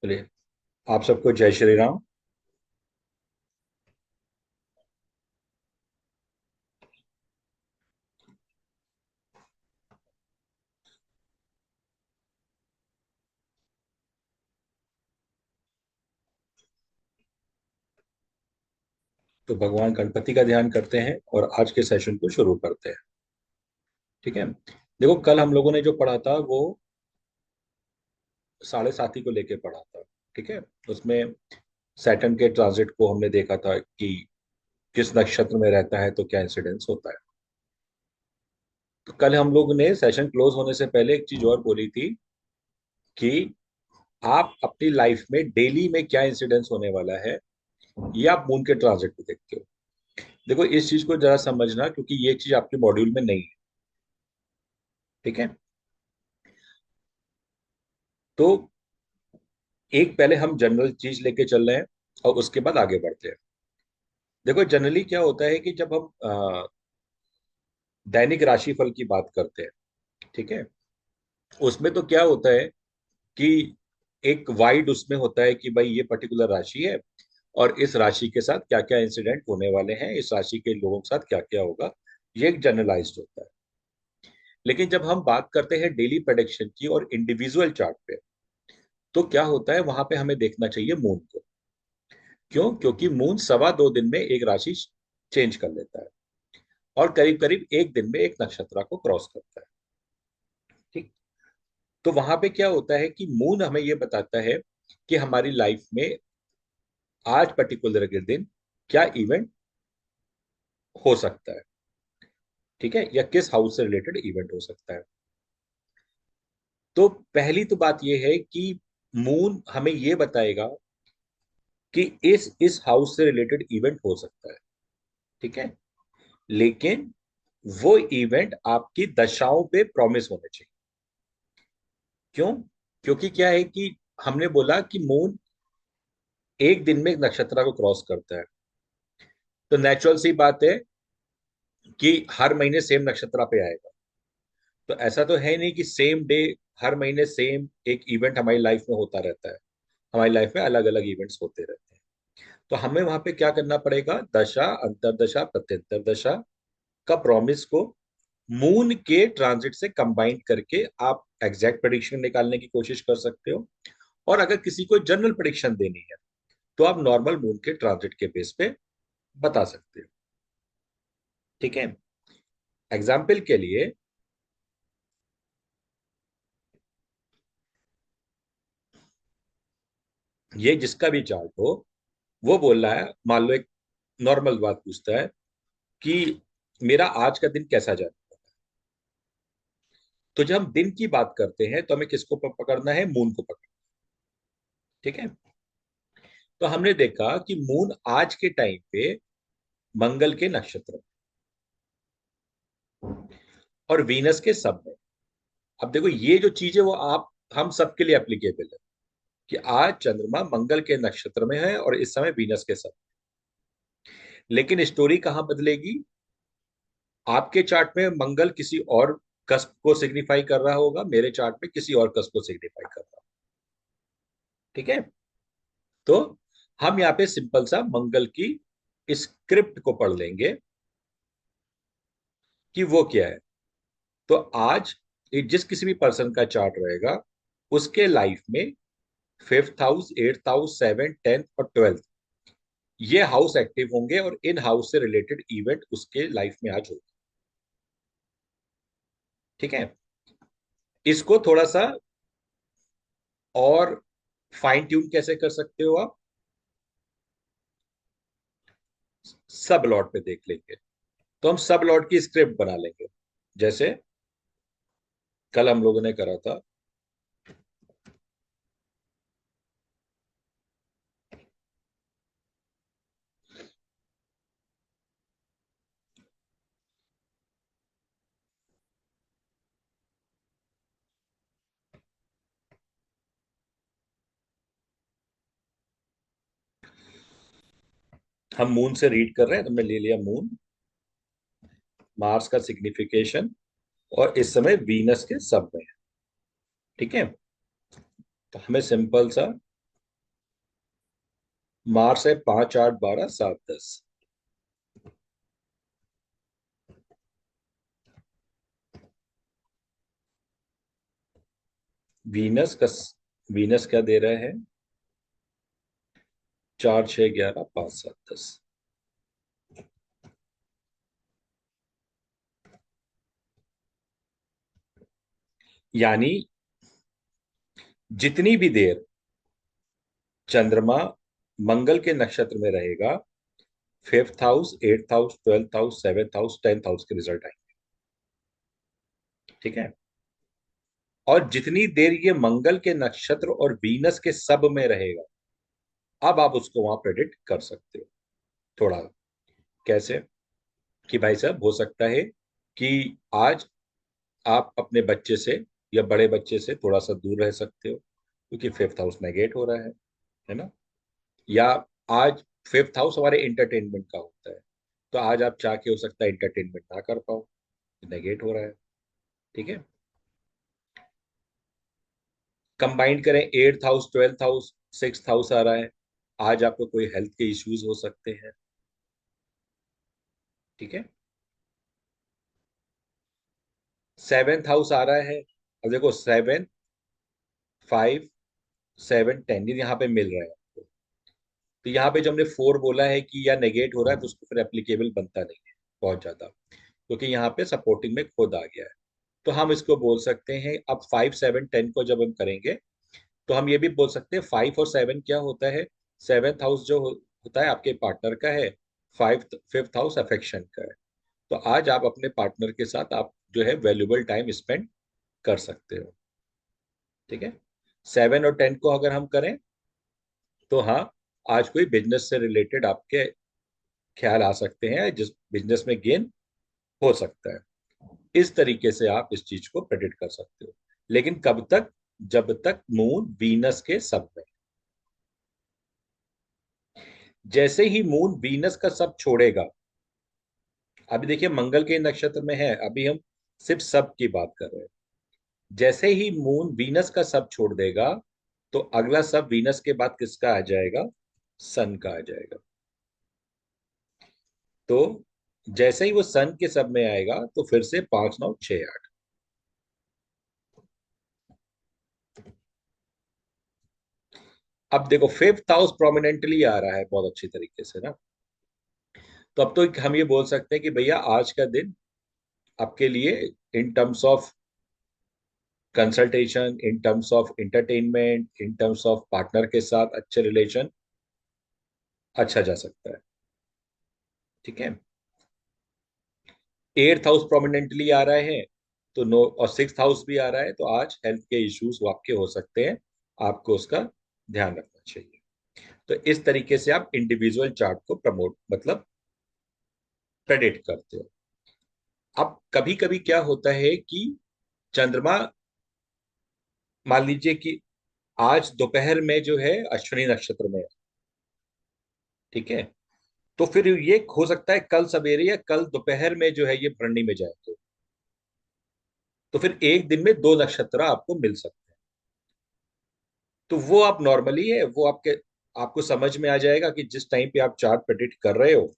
चलिए, आप सबको जय श्री राम। तो भगवान गणपति का ध्यान करते हैं और आज के सेशन को शुरू करते हैं। ठीक है। देखो, कल हम लोगों ने जो पढ़ा था वो साढ़े साथी को लेके पढ़ा था। ठीक है। उसमें सैटर्न के ट्रांजिट को हमने देखा था कि किस नक्षत्र में रहता है तो क्या इंसिडेंस होता है। तो कल हम लोग ने सेशन क्लोज होने से पहले एक चीज और बोली थी कि आप अपनी लाइफ में डेली में क्या इंसिडेंस होने वाला है ये आप मून के ट्रांजिट को देखते हो। देखो, इस चीज को जरा समझना क्योंकि ये चीज आपके मॉड्यूल में नहीं है। ठीक है। तो एक पहले हम जनरल चीज लेके चल रहे हैं और उसके बाद आगे बढ़ते हैं। देखो, जनरली क्या होता है कि जब हम दैनिक राशिफल की बात करते हैं, ठीक है, उसमें तो क्या होता है कि एक वाइड उसमें होता है कि भाई ये पर्टिकुलर राशि है और इस राशि के साथ क्या क्या इंसिडेंट होने वाले हैं, इस राशि के लोगों के साथ क्या क्या होगा। ये एक जनरलाइज्ड होता है। लेकिन जब हम बात करते हैं डेली प्रेडिक्शन की और इंडिविजुअल चार्ट पे, तो क्या होता है वहां पे हमें देखना चाहिए मून को। क्यों? क्योंकि मून 2.25 दिन में एक राशि चेंज कर लेता है और करीब करीब एक दिन में एक नक्षत्र को क्रॉस करता है। ठीक। तो वहां पे क्या होता है कि मून हमें ये बताता है कि हमारी लाइफ में आज पर्टिकुलर के दिन क्या इवेंट हो सकता है। ठीक है, या किस हाउस से रिलेटेड इवेंट हो सकता है। तो पहली तो बात यह है कि मून हमें यह बताएगा कि इस हाउस से रिलेटेड इवेंट हो सकता है। ठीक है। लेकिन वो इवेंट आपकी दशाओं पे प्रॉमिस होने चाहिए। क्यों? क्योंकि क्या है कि हमने बोला कि मून एक दिन में एक नक्षत्र को क्रॉस करता है। तो नेचुरल सी बात है कि हर महीने सेम नक्षत्र पे आएगा। तो ऐसा तो है नहीं कि सेम डे हर महीने सेम एक इवेंट हमारी लाइफ में होता रहता है। हमारी लाइफ में अलग अलग इवेंट्स होते रहते हैं। तो हमें वहां पे क्या करना पड़ेगा, दशा अंतरदशा प्रत्यंतर दशा का प्रॉमिस को मून के ट्रांजिट से कंबाइन करके आप एग्जैक्ट प्रेडिक्शन निकालने की कोशिश कर सकते हो। और अगर किसी को जनरल प्रेडिक्शन देनी है तो आप नॉर्मल मून के ट्रांजिट के बेस पे बता सकते हो। ठीक है। एग्जाम्पल के लिए, ये जिसका भी चार्ट हो वो बोल रहा है, मान लो एक नॉर्मल बात पूछता है कि मेरा आज का दिन कैसा जाएगा। तो जब हम दिन की बात करते हैं तो हमें किसको पकड़ना है? मून को पकड़ना। ठीक है। तो हमने देखा कि मून आज के टाइम पे मंगल के नक्षत्र और वीनस के सब में। अब देखो, ये जो चीज है वो आप हम सबके लिए एप्लीकेबल है कि आज चंद्रमा मंगल के नक्षत्र में है और इस समय वीनस के सब। लेकिन स्टोरी कहां बदलेगी? आपके चार्ट में मंगल किसी और कस्प को सिग्निफाई कर रहा होगा, मेरे चार्ट में किसी और कस्प को सिग्निफाई कर रहा होगा। ठीक है। तो हम यहाँ पे सिंपल सा मंगल की स्क्रिप्ट को पढ़ लेंगे कि वो क्या है। तो आज जिस किसी भी पर्सन का चार्ट रहेगा उसके लाइफ में fifth house, eighth house, seventh, tenth और ट्वेल्थ, ये हाउस एक्टिव होंगे और इन हाउस से रिलेटेड इवेंट उसके लाइफ में आज होगा। ठीक है। इसको थोड़ा सा और फाइन ट्यून कैसे कर सकते हो आप? सब लॉट पे देख लेंगे। तो हम सब लॉट की स्क्रिप्ट बना लेंगे। जैसे कल हम लोगों ने करा था। हम मून से रीड कर रहे हैं तो हमने ले लिया मून, मार्स का सिग्निफिकेशन और इस समय वीनस के सब में है। ठीक है। तो हमें सिंपल सा मार्स है 5, 8, 12, 7, 10। वीनस का वीनस क्या दे रहा है? 4, 6, 11, 5, 7, 10। यानी जितनी भी देर चंद्रमा मंगल के नक्षत्र में रहेगा, 5th house, 8th house, 12th house, 7th house, 10th house के रिजल्ट आएंगे। ठीक है। और जितनी देर ये मंगल के नक्षत्र और वीनस के सब में रहेगा, अब आप उसको वहां प्रेडिक्ट कर सकते हो। थोड़ा कैसे? कि भाई साहब, हो सकता है कि आज आप अपने बच्चे से या बड़े बच्चे से थोड़ा सा दूर रह सकते हो, क्योंकि 5th हाउस नेगेट हो रहा है ना? या आज 5th हाउस हमारे इंटरटेनमेंट का होता है, तो आज आप चाह के हो सकता है इंटरटेनमेंट ना कर पाओ, नेगेट हो रहा है। ठीक है। कंबाइंड करें, 8th house, 12th house, 6th house आ रहा है, आज आपको कोई हेल्थ के इश्यूज हो सकते हैं। ठीक है। 7th हाउस आ रहा है, अब देखो 7, 5, 7, 10 यहाँ पे मिल रहा है आपको। तो यहाँ पे जो हमने 4 बोला है कि या नेगेट हो रहा है, तो उसको फिर एप्लीकेबल बनता नहीं है बहुत ज्यादा, क्योंकि यहाँ पे सपोर्टिंग में खुद आ गया है। तो हम इसको बोल सकते हैं, अब 5, 7, 10 को जब हम करेंगे, तो हम ये भी बोल सकते हैं 5 और 7 क्या होता है। 7th हाउस जो होता है आपके पार्टनर का है, 5th 5th हाउस अफेक्शन का है। तो आज आप अपने पार्टनर के साथ आप जो है वैल्यूबल टाइम स्पेंड कर सकते हो। ठीक है। 7 और 10 को अगर हम करें, तो हाँ, आज कोई बिजनेस से रिलेटेड आपके ख्याल आ सकते हैं, जिस बिजनेस में गेन हो सकता है। इस तरीके से आप इस चीज को प्रेडिक्ट कर सकते हो। लेकिन कब तक? जब तक मून वीनस के सब में। जैसे ही मून वीनस का सब छोड़ेगा, अभी देखिए मंगल के नक्षत्र में है, अभी हम सिर्फ सब की बात कर रहे हैं। जैसे ही मून वीनस का सब छोड़ देगा, तो अगला सब वीनस के बाद किसका आ जाएगा? सन का आ जाएगा। तो जैसे ही वो सन के सब में आएगा, तो फिर से 5, 9, 6, 8। अब देखो 5th हाउस प्रोमिनेंटली आ रहा है बहुत अच्छी तरीके से ना। तो अब तो हम ये बोल सकते हैं कि भैया आज का दिन आपके लिए, in terms of consultation, in terms of entertainment, in terms of partner के साथ अच्छे रिलेशन, अच्छा जा सकता है। ठीक है। 8th हाउस प्रोमिनेंटली आ रहा है, तो नो, और 6th हाउस भी आ रहा है, तो आज हेल्थ के इश्यूज आपके हो सकते हैं, आपको उसका ध्यान रखना चाहिए। तो इस तरीके से आप इंडिविजुअल चार्ट को प्रमोट मतलब प्रेडिक्ट करते हो। अब कभी कभी क्या होता है कि चंद्रमा, मान लीजिए कि आज दोपहर में जो है अश्विनी नक्षत्र में है। ठीक है। तो फिर ये हो सकता है कल सवेरे या कल दोपहर में जो है ये भरणी में जाए, तो फिर एक दिन में दो नक्षत्र आपको मिल सकते हैं। तो वो आप नॉर्मली है, वो आपको समझ में आ जाएगा कि जिस टाइम पे आप चार्ट प्रेडिक्ट कर रहे हो,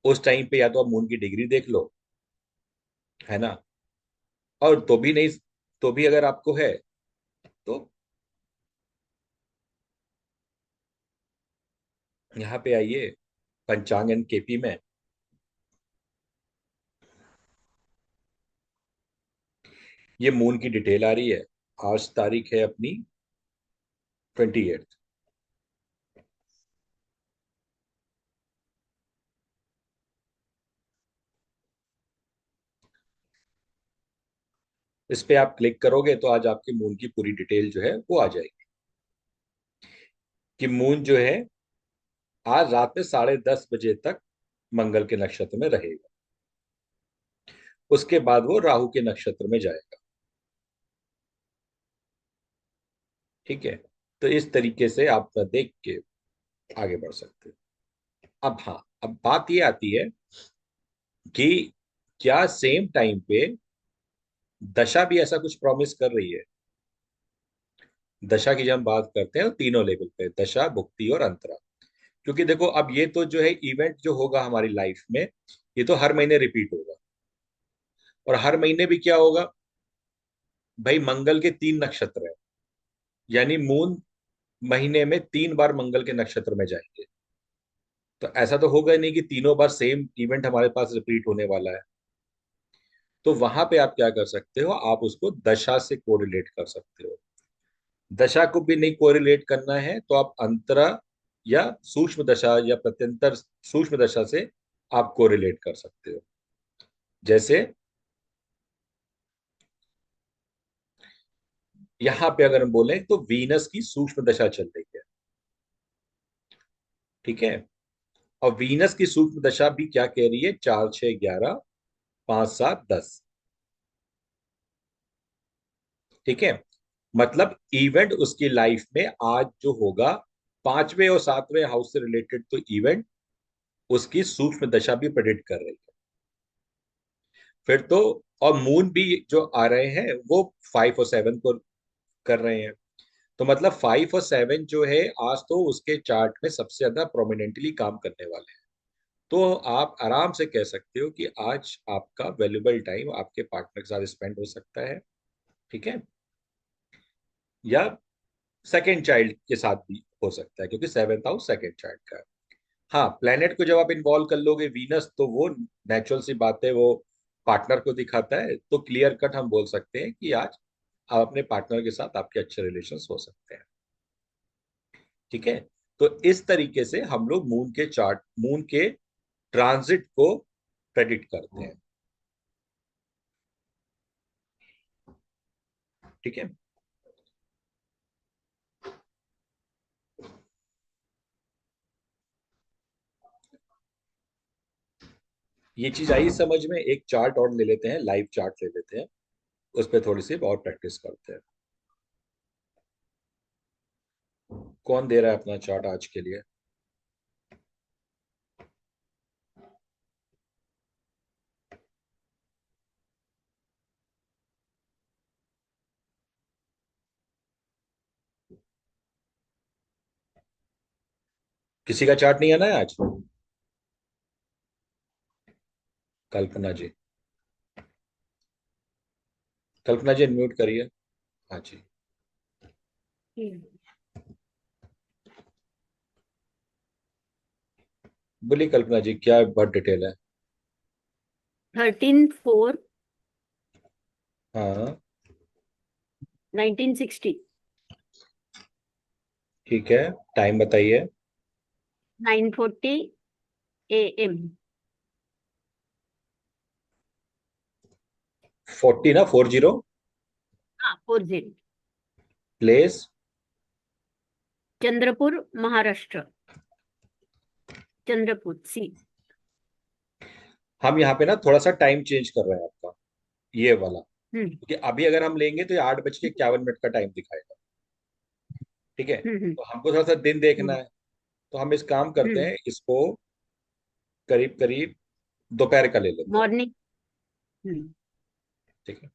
उस टाइम पे या तो आप मून की डिग्री देख लो, है ना? और तो भी नहीं, तो भी अगर आपको है, तो यहाँ पे आइए, पंचांग एंड केपी में। ये मून की डिटेल आ रही है। आज तारीख है अपनी 28। इस पे आप क्लिक करोगे तो आज आपकी मून की पूरी डिटेल जो है वो आ जाएगी। कि मून जो है आज रात में 10:30 बजे तक मंगल के नक्षत्र में रहेगा, उसके बाद वो राहु के नक्षत्र में जाएगा। ठीक है। तो इस तरीके से आप देख के आगे बढ़ सकते हो। अब हाँ, अब बात ये आती है कि क्या सेम टाइम पे दशा भी ऐसा कुछ प्रॉमिस कर रही है? दशा की जब हम बात करते हैं तो तीनों लेवल पे, दशा, भुक्ति और अंतरा। क्योंकि देखो अब ये तो जो है इवेंट जो होगा हमारी लाइफ में, ये तो हर महीने रिपीट होगा। और हर महीने भी क्या होगा भाई, मंगल के 3 नक्षत्र है, यानी मून महीने में 3 बार मंगल के नक्षत्र में जाएंगे। तो ऐसा तो होगा ही नहीं कि तीनों बार सेम इवेंट हमारे पास रिपीट होने वाला है। तो वहां पे आप क्या कर सकते हो, आप उसको दशा से कोरिलेट कर सकते हो। दशा को भी नहीं कोरिलेट करना है तो आप अंतरा या सूक्ष्म दशा या प्रत्यंतर सूक्ष्म दशा से आप कोरिलेट कर सकते हो। जैसे यहां पे अगर हम बोलें तो वीनस की सूक्ष्म दशा चल रही है, ठीक है। और वीनस की सूक्ष्म दशा भी क्या कह रही है, 4 6 11 5 7 10, ठीक है। मतलब इवेंट उसकी लाइफ में आज जो होगा, 5वें और 7वें हाउस से रिलेटेड तो इवेंट उसकी सूक्ष्म दशा भी प्रेडिक्ट कर रही है। फिर तो और मून भी जो आ रहे हैं वो 5 और 7 को कर रहे हैं। तो मतलब 5 और 7 जो है आज तो उसके चार्ट में सबसे ज्यादा प्रोमिनेंटली काम करने वाले हैं। तो आप आराम से कह सकते हो कि आज आपका वैल्यूबल टाइम आपके पार्टनर के साथ स्पेंड हो सकता है, ठीक है। या सेकेंड चाइल्ड के साथ भी हो सकता है, क्योंकि 7th हाउस सेकेंड चाइल्ड का है। हाँ, प्लेनेट को जब आप इन्वॉल्व कर लोगे, वीनस, तो वो नेचुरल सी बात है, वो पार्टनर को दिखाता है। तो क्लियर कट हम बोल सकते हैं कि आज आप अपने पार्टनर के साथ आपके अच्छे रिलेशंस हो सकते हैं, ठीक है। तो इस तरीके से हम लोग मून के ट्रांजिट को प्रेडिक्ट करते हैं, ठीक है। ये चीज आई समझ में। एक चार्ट और ले लेते हैं, लाइव चार्ट ले लेते हैं, उस पर थोड़ी सी और प्रैक्टिस करते हैं। कौन दे रहा है अपना चार्ट आज के लिए? किसी का चार्ट नहीं आना है आज? कल्पना जी, कल्पना जी अनम्यूट करिए। हाँ जी, बोलिए कल्पना जी, क्या बहुत डिटेल है? 13/4 हाँ, 1960, ठीक है। टाइम बताइए। 9:40 AM। 40 ना, 40? हाँ, 40। प्लेस? चंद्रपुर, महाराष्ट्र। चंद्रपुर सी। हम यहाँ पे ना थोड़ा सा टाइम चेंज कर रहे हैं आपका, ये वाला। हम्म क्योंकि अभी अगर हम लेंगे तो ये 8:51 का टाइम दिखाएगा, ठीक है। हम्म हम्म तो हमको थोड़ा सा दिन देखना हम्म है। तो हम इस काम करते हम्म। हैं, इसको करीब करीब दोपहर का ले लेते हैं, मॉर्निंग। हम्म ठीक है।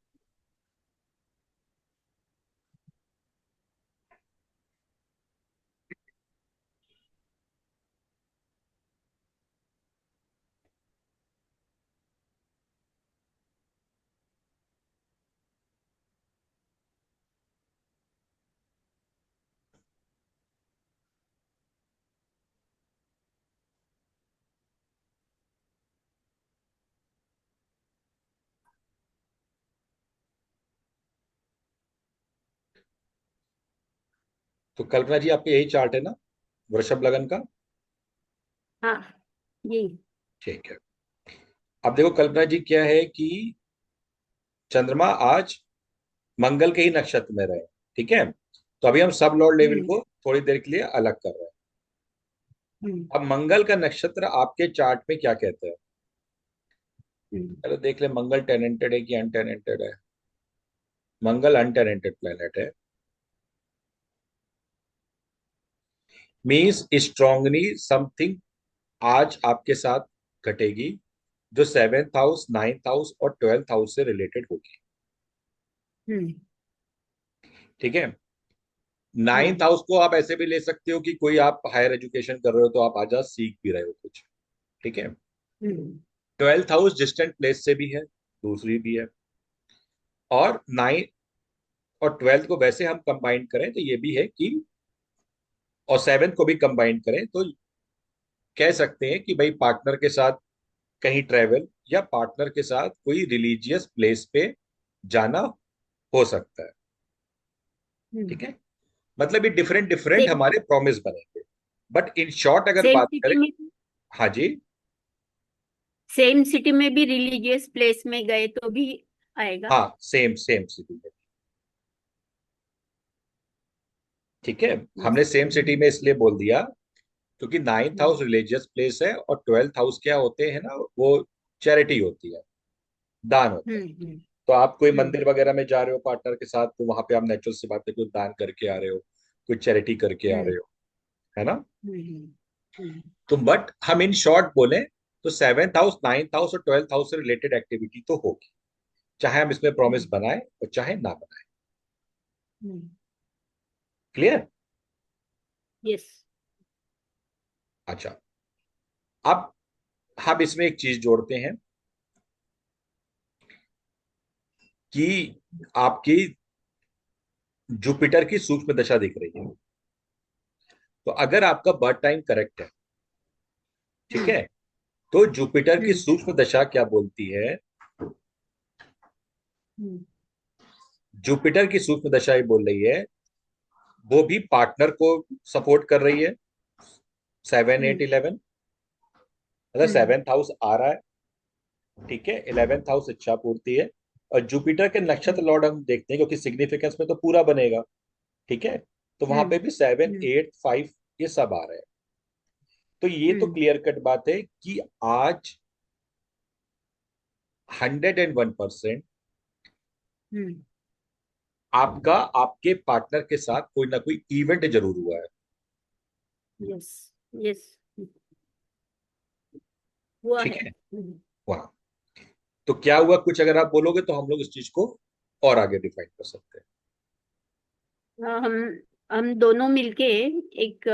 तो कल्पना जी आपके यही चार्ट है ना, वृषभ लगन का? हाँ, यही। ठीक है। अब देखो कल्पना जी, क्या है कि चंद्रमा आज मंगल के ही नक्षत्र में रहे, ठीक है। तो अभी हम सब लॉर्ड लेवल हम्म को थोड़ी देर के लिए अलग कर रहे हैं। हम्म अब मंगल का नक्षत्र आपके चार्ट में क्या कहते हैं? हम्म चलो देख ले, मंगल टेनेंटेड है कि अनटेनेंटेड है। मंगल अनटेनेंटेड प्लेनेट है, मीन्स स्ट्रांगली समथिंग आज आपके साथ घटेगी, जो 7th हाउस, 9th हाउस और 12th हाउस से रिलेटेड होगी, हम्म ठीक है। नाइन्थ हम्म। हाउस को आप ऐसे भी ले सकते हो कि कोई आप हायर एजुकेशन कर रहे हो तो आप आज सीख भी रहे हो कुछ। ठीक है। हम्म। ट्वेल्थ हाउस डिस्टेंट प्लेस से भी है, दूसरी भी है। और नाइन और ट्वेल्थ को वैसे हम कंबाइन करें तो ये भी है कि, और सेवेंथ को भी कंबाइन करें तो कह सकते हैं कि भाई पार्टनर के साथ कहीं ट्रेवल या पार्टनर के साथ कोई रिलीजियस प्लेस पे जाना हो सकता है। हम्म। ठीक है। मतलब ये डिफरेंट डिफरेंट सेम हमारे प्रॉमिस बनेंगे। बट इन शॉर्ट अगर सेम बात सिटी करें। में हाँ जी। सेम सिटी में भी रिलीजियस प्लेस में गए तो भी आएगा। हाँ, सेम सेम सिटी में। ठीक है। यस। हमने सेम सिटी में इसलिए बोल दिया क्योंकि नाइन्थ हम्म। हाउस रिलीजियस प्लेस है और ट्वेल्थ हाउस क्या होते हैं ना, वो चैरिटी होती है, दान होता है। हम्म। तो आप कोई हम्म। मंदिर वगैरह में जा रहे हो पार्टनर के साथ तो वहां पे आप नेचुरल सी बात है कुछ दान करके आ रहे हो, कुछ चैरिटी करके आ हम्म। रहे हो, है ना। हम्म। हम्म। तो बट हम इन शॉर्ट बोले तो सेवेंथ हाउस, नाइन्थ हाउस और ट्वेल्थ हाउस से रिलेटेड एक्टिविटी तो होगी, चाहे हम इसमें प्रॉमिस हम्म। बनाए और चाहे ना बनाए। हम्म। क्लियर। यस। अच्छा। अब हम इसमें एक चीज जोड़ते हैं कि आपकी जुपिटर की सूक्ष्म दशा दिख रही है। तो अगर आपका बर्थ टाइम करेक्ट है, ठीक हम्म। है, तो जुपिटर की हम्म। सूक्ष्म दशा क्या बोलती है। हम्म। जुपिटर की सूक्ष्म दशा ये बोल रही है, वो भी पार्टनर को सपोर्ट कर रही है। 7 8 11, मतलब हम्म। सेवेंथ हाउस आ रहा है। ठीक है। 11th हाउस इच्छा पूर्ति है। और जुपिटर के नक्षत्र हम्म। लॉर्ड हम देखते हैं क्योंकि सिग्निफिकेंस में तो पूरा बनेगा। ठीक है। तो वहां पे हम्म। भी 7 8 5 ये सब आ रहे हैं। तो ये तो हम्म। क्लियर कट बात है कि आज 101% हम्म। आपका आपके पार्टनर के साथ कोई ना कोई इवेंट जरूर हुआ है। यस। यस। हुआ ठीक है। है। वहां तो क्या हुआ, कुछ अगर आप बोलोगे तो हम लोग इस चीज को और आगे डिफाइन कर सकते हाँ, हम दोनों मिलके एक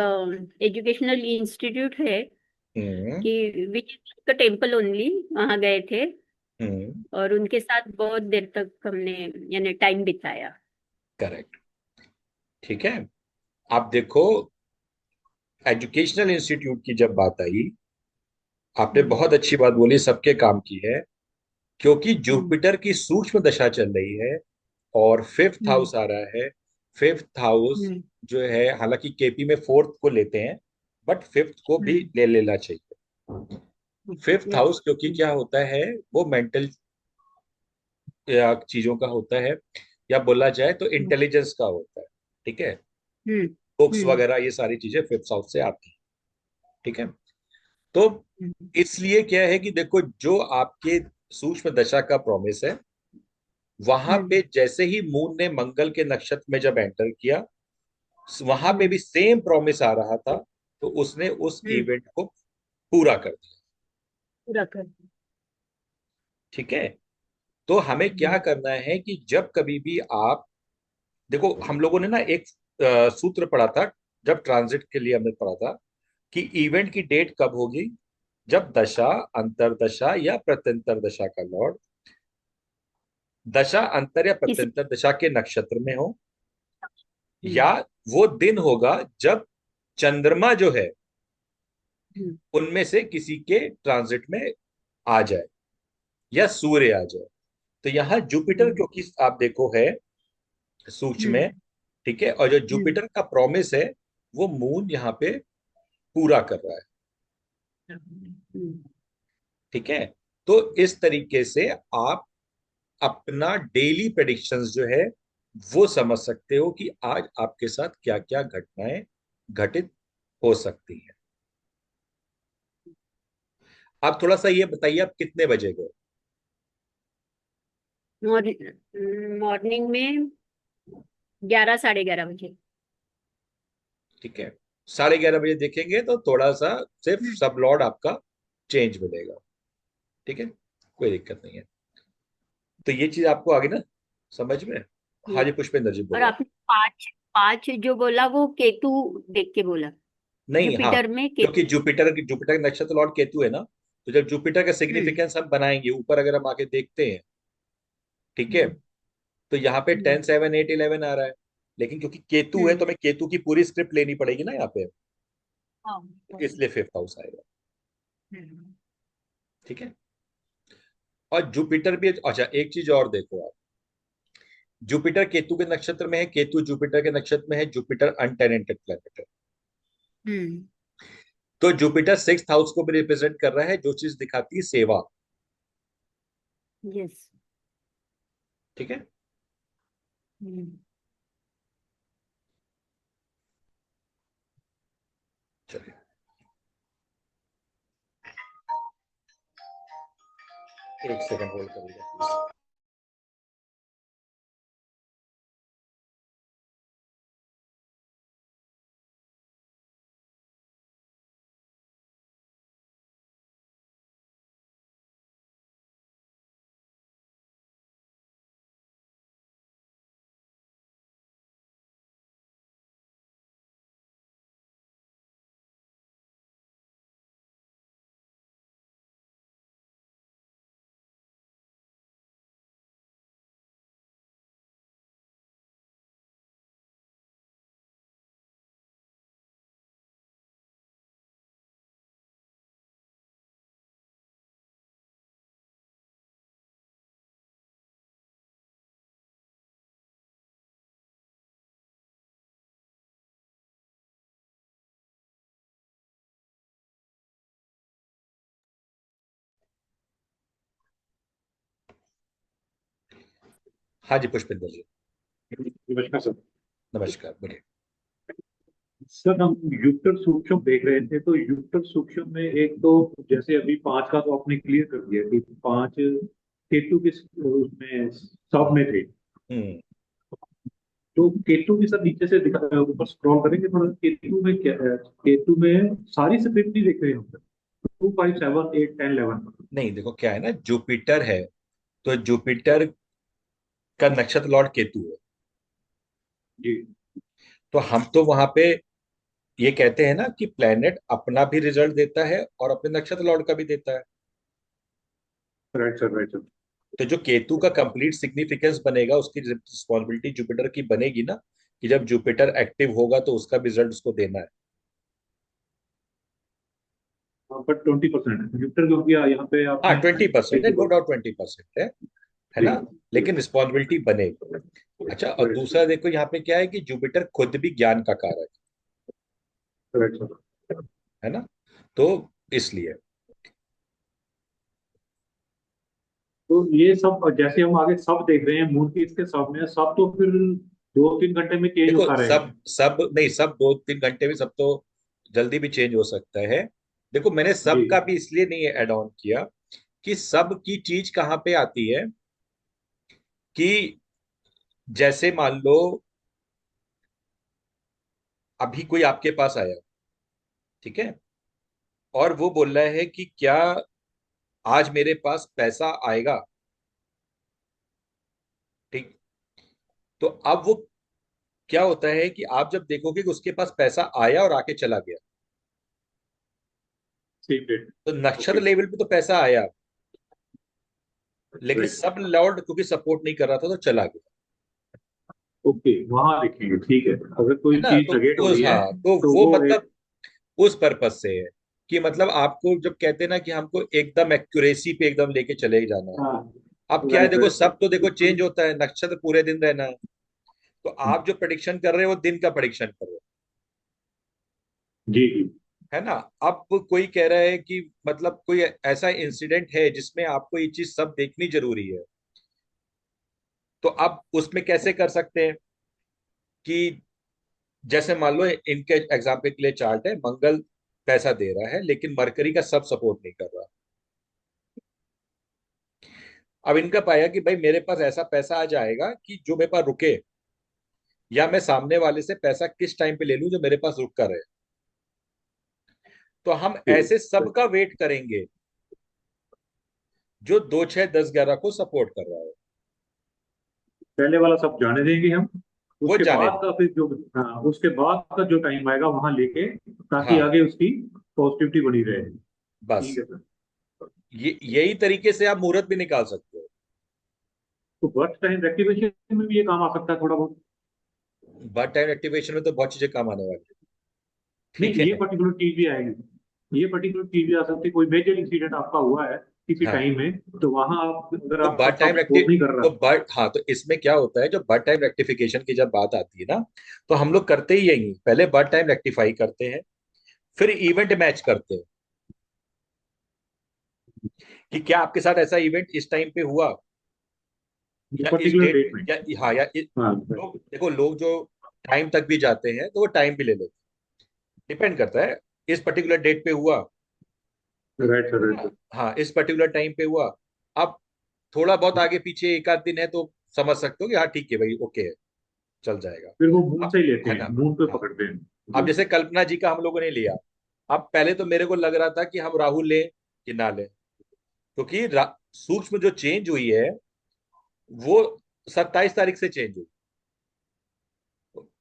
एजुकेशनल इंस्टीट्यूट है हैं। हम्म। कि विच का टेम्पल ओनली, वहाँ गए थे हम्म। और उनके साथ बहुत देर तक हमने यानी टाइम बिताया। करेक्ट। ठीक है। आप देखो, एजुकेशनल इंस्टीट्यूट की जब बात आई, आपने हम्म। बहुत अच्छी बात बोली, सबके काम की है। क्योंकि हम्म। जुपिटर की सूक्ष्म दशा चल रही है और फिफ्थ हम्म। हाउस आ रहा है। फिफ्थ हाउस हम्म। जो है, हालांकि केपी में फोर्थ को लेते हैं, बट फिफ्थ को भी हम्म। ले लेना चाहिए। Fifth yes. हाउस क्योंकि क्या होता है, वो मेंटल या चीजों का होता है, या बोला जाए तो हम्म। इंटेलिजेंस का होता है। ठीक है। हम्म। बुक्स हम्म। वगैरह ये सारी चीजें फिफ्थ हाउस से आती हैं। ठीक है। तो हम्म। इसलिए क्या है कि देखो, जो आपके सूक्ष्म दशा का प्रॉमिस है, वहां हम्म। पे जैसे ही मून ने मंगल के नक्षत्र में जब एंटर किया, वहां पे हम्म। भी सेम प्रॉमिस आ रहा था। तो उसने उस हम्म। इवेंट को पूरा कर दिया। पूरा कर। ठीक है। तो हमें क्या हम्म। करना है कि जब कभी भी आप देखो, हम लोगों ने ना एक सूत्र पढ़ा था, जब ट्रांजिट के लिए हमने पढ़ा था कि इवेंट की डेट कब होगी, जब दशा, अंतरदशा या प्रत्यंतर दशा का लॉर्ड दशा, अंतर या किसी। प्रत्यंतर दशा के नक्षत्र में हो, या हम्म। वो दिन होगा जब चंद्रमा जो है हम्म। उनमें से किसी के ट्रांजिट में आ जाए, या सूर्य आ जाए। तो यहाँ जुपिटर हम्म। क्योंकि आप देखो है सूक्ष्म हम्म। में। ठीक है। और जो हम्म। जुपिटर का प्रॉमिस है, वो मून यहाँ पे पूरा कर रहा है। हम्म। ठीक है। तो इस तरीके से आप अपना डेली प्रेडिक्शंस जो है वो समझ सकते हो कि आज आपके साथ क्या क्या घटनाएं घटित हो सकती हैं। आप थोड़ा सा ये बताइए, आप कितने बजे गए। मॉर्निंग में 11 साढ़े 11 बजे। ठीक है। 11:30 बजे देखेंगे तो थोड़ा सा सिर्फ हम्म। सब लॉर्ड आपका चेंज मिलेगा। ठीक है। कोई दिक्कत नहीं है। तो ये चीज आपको आगे ना समझ में। हाँ ये जी, पुष्पेंद्र जी और बोलो। पांच, पांच जो बोला वो केतु देख के बोला। नहीं, हाँ, जुपिटर में क्योंकि केतु। जुपिटर का नक्षत्र लॉर्ड केतु है ना। तो जब जुपिटर का हम्म। सिग्निफिकेंस हम बनाएंगे ऊपर, अगर हम आके देखते हैं, ठीक है, हम्म। तो यहाँ पे हम्म। 10, 7, 8, 11 आ रहा है। लेकिन क्योंकि केतु है हम्म। तो हमें केतु की पूरी स्क्रिप्ट लेनी पड़ेगी ना यहाँ पे, हाँ, तो वही। इसलिए फिफ्थ हाउस आएगा। हम्म। ठीक है। और जुपिटर भी, अच्छा एक चीज और देखो आप, जुपिटर केतु के नक्षत्र में है, केतु जुपिटर के नक्षत्र में है, जुपिटर अनटेनेंटेड प्लैनेट है। हम्म। तो जुपिटर सिक्स्थ हाउस को भी रिप्रेजेंट कर रहा है, जो चीज दिखाती है सेवा। यस। ठीक है। हम्म। चलिए, एक सेकंड होल्ड करिएगा प्लीज। हाँ जी पुष्पिंदर जी। नमस्कार सर। नमस्कार, बोलिए। सर हम युक्तर सूक्ष्म देख रहे थे, तो युक्तर सूक्ष्म में एक तो जैसे अभी पांच का तो आपने क्लियर कर दिया कि पांच केतु के उसमें सब में थे। हम्म। तो केतु की सर नीचे से ऊपर स्क्रॉल करेंगे थोड़ा, केतु में क्या है? केतु में सारी स्क्रिप्ट नहीं देख रहे हम सर। 2, 5, 7, 8, 10, 11। नहीं, देखो क्या है ना, जुपिटर है, तो जुपिटर का नक्षत्र लॉर्ड केतु है। जी। तो हम तो वहां पे ये कहते हैं ना कि प्लेनेट अपना भी रिजल्ट देता है और अपने नक्षत्र लॉर्ड का भी देता है। Right sir, right sir. तो जो केतु का कंप्लीट सिग्निफिकेंस बनेगा, उसकी रिस्पॉन्सिबिलिटी जुपिटर की बनेगी ना, कि जब जुपिटर एक्टिव होगा तो उसका भी रिजल्ट उसको देना है। हाँ, पर 20% है युक्तर, क्योंकि यहाँ पे हाँ, आपने 20% है, केतु नो को। डाउट 20% है जी। ना। लेकिन रिस्पॉन्सिबिलिटी बनेगी। अच्छा, और राइट दूसरा देखो यहाँ पे क्या है कि जुपिटर खुद भी ज्ञान का कारक राइट सर। है ना। तो इसलिए तो ये सब जैसे हम आगे सब देख रहे हैं, मून की इसके सब में सब, तो फिर 2, 3 घंटे में चेंज देखो, होता रहेगा। सब सब नहीं, सब 2, 3 घंटे में, सब तो जल्दी भी चेंज हो सकता है। देखो, मैंने जी। सब का भी इसलिए नहीं ऐड ऑन किया कि सब की चीज कहाँ पे आती है, कि जैसे मान लो अभी कोई आपके पास आया, ठीक है, और वो बोल रहा है कि क्या आज मेरे पास पैसा आएगा, ठीक। तो अब वो क्या होता है कि आप जब देखोगे कि उसके पास पैसा आया और आके चला गया, सेम डेट। तो नक्षत्र ओके। लेवल पे तो पैसा आया, लेकिन राइट। सब लॉर्ड क्योंकि सपोर्ट नहीं कर रहा था तो चला गया। ओके, वहां लिखेंगे, ठीक है, अगर है कोई ना। चीज तो नगेट हो उस, रही है हाँ, तो तो वो वो एक। मतलब उस पर्पज से है कि मतलब आपको जब कहते हैं ना कि हमको एकदम एक्यूरेसी पे एकदम लेके चले जाना है। हाँ। अब क्या है, राइट देखो राइट सब तो देखो राइट। चेंज होता है, नक्षत्र पूरे दिन रहना है। तो आप जो प्रेडिक्शन कर रहे हो वो दिन का प्रेडिक्शन कर रहे हो, जी जी। है ना। अब कोई कह रहा है कि मतलब कोई ऐसा इंसिडेंट है जिसमें आपको ये चीज सब देखनी जरूरी है, तो अब उसमें कैसे कर सकते हैं कि जैसे मान लो इनके एग्जाम्पल के लिए चार्ट है, मंगल पैसा दे रहा है लेकिन मरकरी का सब सपोर्ट नहीं कर रहा। अब इनका पाया कि भाई मेरे पास ऐसा पैसा आ जाएगा कि जो मेरे पास रुके, या मैं सामने वाले से पैसा किस टाइम पे ले लूं जो मेरे पास रुक कर रहे। तो हम ऐसे ओके। सबका वेट करेंगे जो 2, 6, 10, 11 को सपोर्ट कर रहा है। पहले वाला सब जाने देंगे हम, वो उसके जाने बाद दें। का फिर जो, हाँ, उसके बाद का जो टाइम आएगा वहां लेके, ताकि हाँ आगे उसकी पॉजिटिविटी बनी रहे। ठीक बस, है सर। ये यही तरीके से आप मुहूर्त भी निकाल सकते हो। तो बर्थ टाइम एक्टिवेशन में भी ये काम आ सकता है थोड़ा बहुत। बर्थ टाइम एक्टिवेशन में तो बहुत चीजें काम आने वाली है। ठीक नहीं, ये है। पर्टिकुलर चीज भी आएगी, ये पर्टिकुलर चीज भी आ सकती है। कोई मेजर इंसिडेंट आपका हुआ है किसी हाँ टाइम में, तो वहां आप, अगर तो बर्थ आपका टाइम सपोर्ट नहीं कर तो रहा। बर्थ, हाँ तो इसमें क्या होता है, जो बर्थ टाइम रेक्टिफिकेशन की जब बात आती है ना, तो हम लोग करते ही यही, पहले बर्थ टाइम रेक्टिफाई करते हैं, फिर इवेंट मैच करते हैं कि क्या आपके साथ ऐसा इवेंट इस टाइम पे हुआ, या इस पर्टिकुलर डेट डेट पे, में। या हाँ, हाँ, लोग देखो, लोग जो टाइम तक भी जाते हैं तो वो टाइम भी ले लेते हैं, डिपेंड करता है, इस पर्टिकुलर डेट पे हुआ, राइट सर, है राइट ना। सर। हाँ, इस पर्टिकुलर टाइम पे हुआ। अब थोड़ा बहुत आगे पीछे एक आध दिन है तो समझ सकते हो कि हाँ ठीक है भाई, ओके है, चल जाएगा। फिर वो मून अब से ही लेते है हैं, ना। मून पे हाँ, पकड़ते हैं अब जी। जैसे कल्पना जी का हम लोगों ने लिया, अब पहले तो मेरे को लग रहा था कि हम राहुल लें कि ना लें, क्योंकि सूक्ष्म जो चेंज हुई है वो 27 तारीख से चेंज हुई,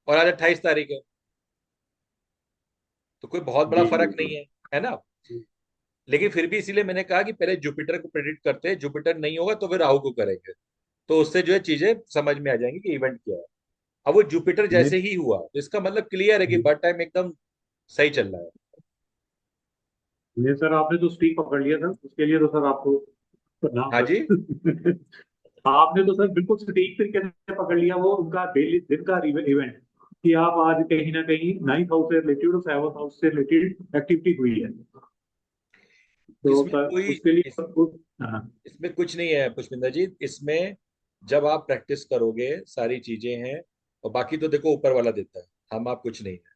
और आज 28 तारीख है, तो कोई बहुत बड़ा जी जी फर्क नहीं सर। है ना। लेकिन फिर भी इसीलिए मैंने कहा कि पहले जुपिटर को प्रेडिक्ट करते हैं, जुपिटर नहीं होगा तो फिर राहु को करेंगे, तो उससे जो है चीजें समझ में आ जाएंगी कि इवेंट क्या है। अब वो जुपिटर नहीं जैसे ही हुआ तो इसका मतलब क्लियर है कि बर्थ टाइम एकदम सही चल रहा है। नहीं सर, आपने तो स्टीक पकड़ लिया था, उसके लिए तो सर आपको प्रणाम हाँ जी। सर। आपने तो सर बिल्कुल सटीक तरीके से पकड़ लिया वो उनका डेली दिन का इवेंट, कि आप आज कहीं ना कहीं नाइन्थ हाउस से रिलेटेड और सेवंथ हाउस से रिलेटेड एक्टिविटी हुई है। तो इसमें सर कोई उसके लिए इस, हाँ। इसमें कुछ नहीं है पुष्पिंदर जी, इसमें जब आप प्रैक्टिस करोगे सारी चीजें हैं, और बाकी तो देखो ऊपर वाला देता है, हम आप कुछ नहीं है।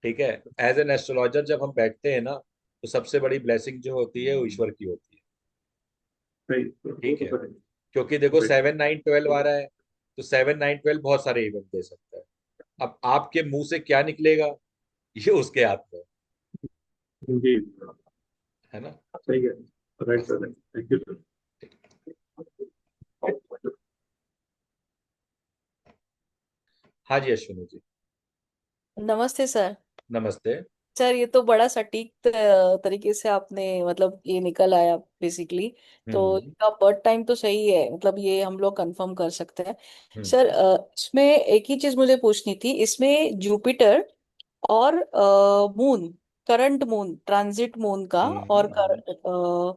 ठीक है। एज एन एस्ट्रोलॉजर जब हम बैठते हैं ना, तो सबसे बड़ी ब्लेसिंग जो होती है वो ईश्वर की होती है। सही, वो ठीक तो है। सर है। क्योंकि देखो राइट। 7 9 12 आ रहा है, तो 7 9 12 बहुत सारे इवेंट दे सकता है। अब आपके मुंह से क्या निकलेगा, ये उसके हाथ में जी, है ना। सही है। राइट बस। Sir, thank you sir. हाँ जी अश्विनी जी। नमस्ते सर। नमस्ते। सर ये तो बड़ा सटीक तरीके से आपने मतलब ये निकल आया बेसिकली। तो हम्म। इसका बर्थ टाइम तो सही है, मतलब ये हम लोग कंफर्म कर सकते हैं। हम्म। सर इसमें एक ही चीज मुझे पूछनी थी, इसमें जुपिटर और moon, current moon, transit moon का और हम्म।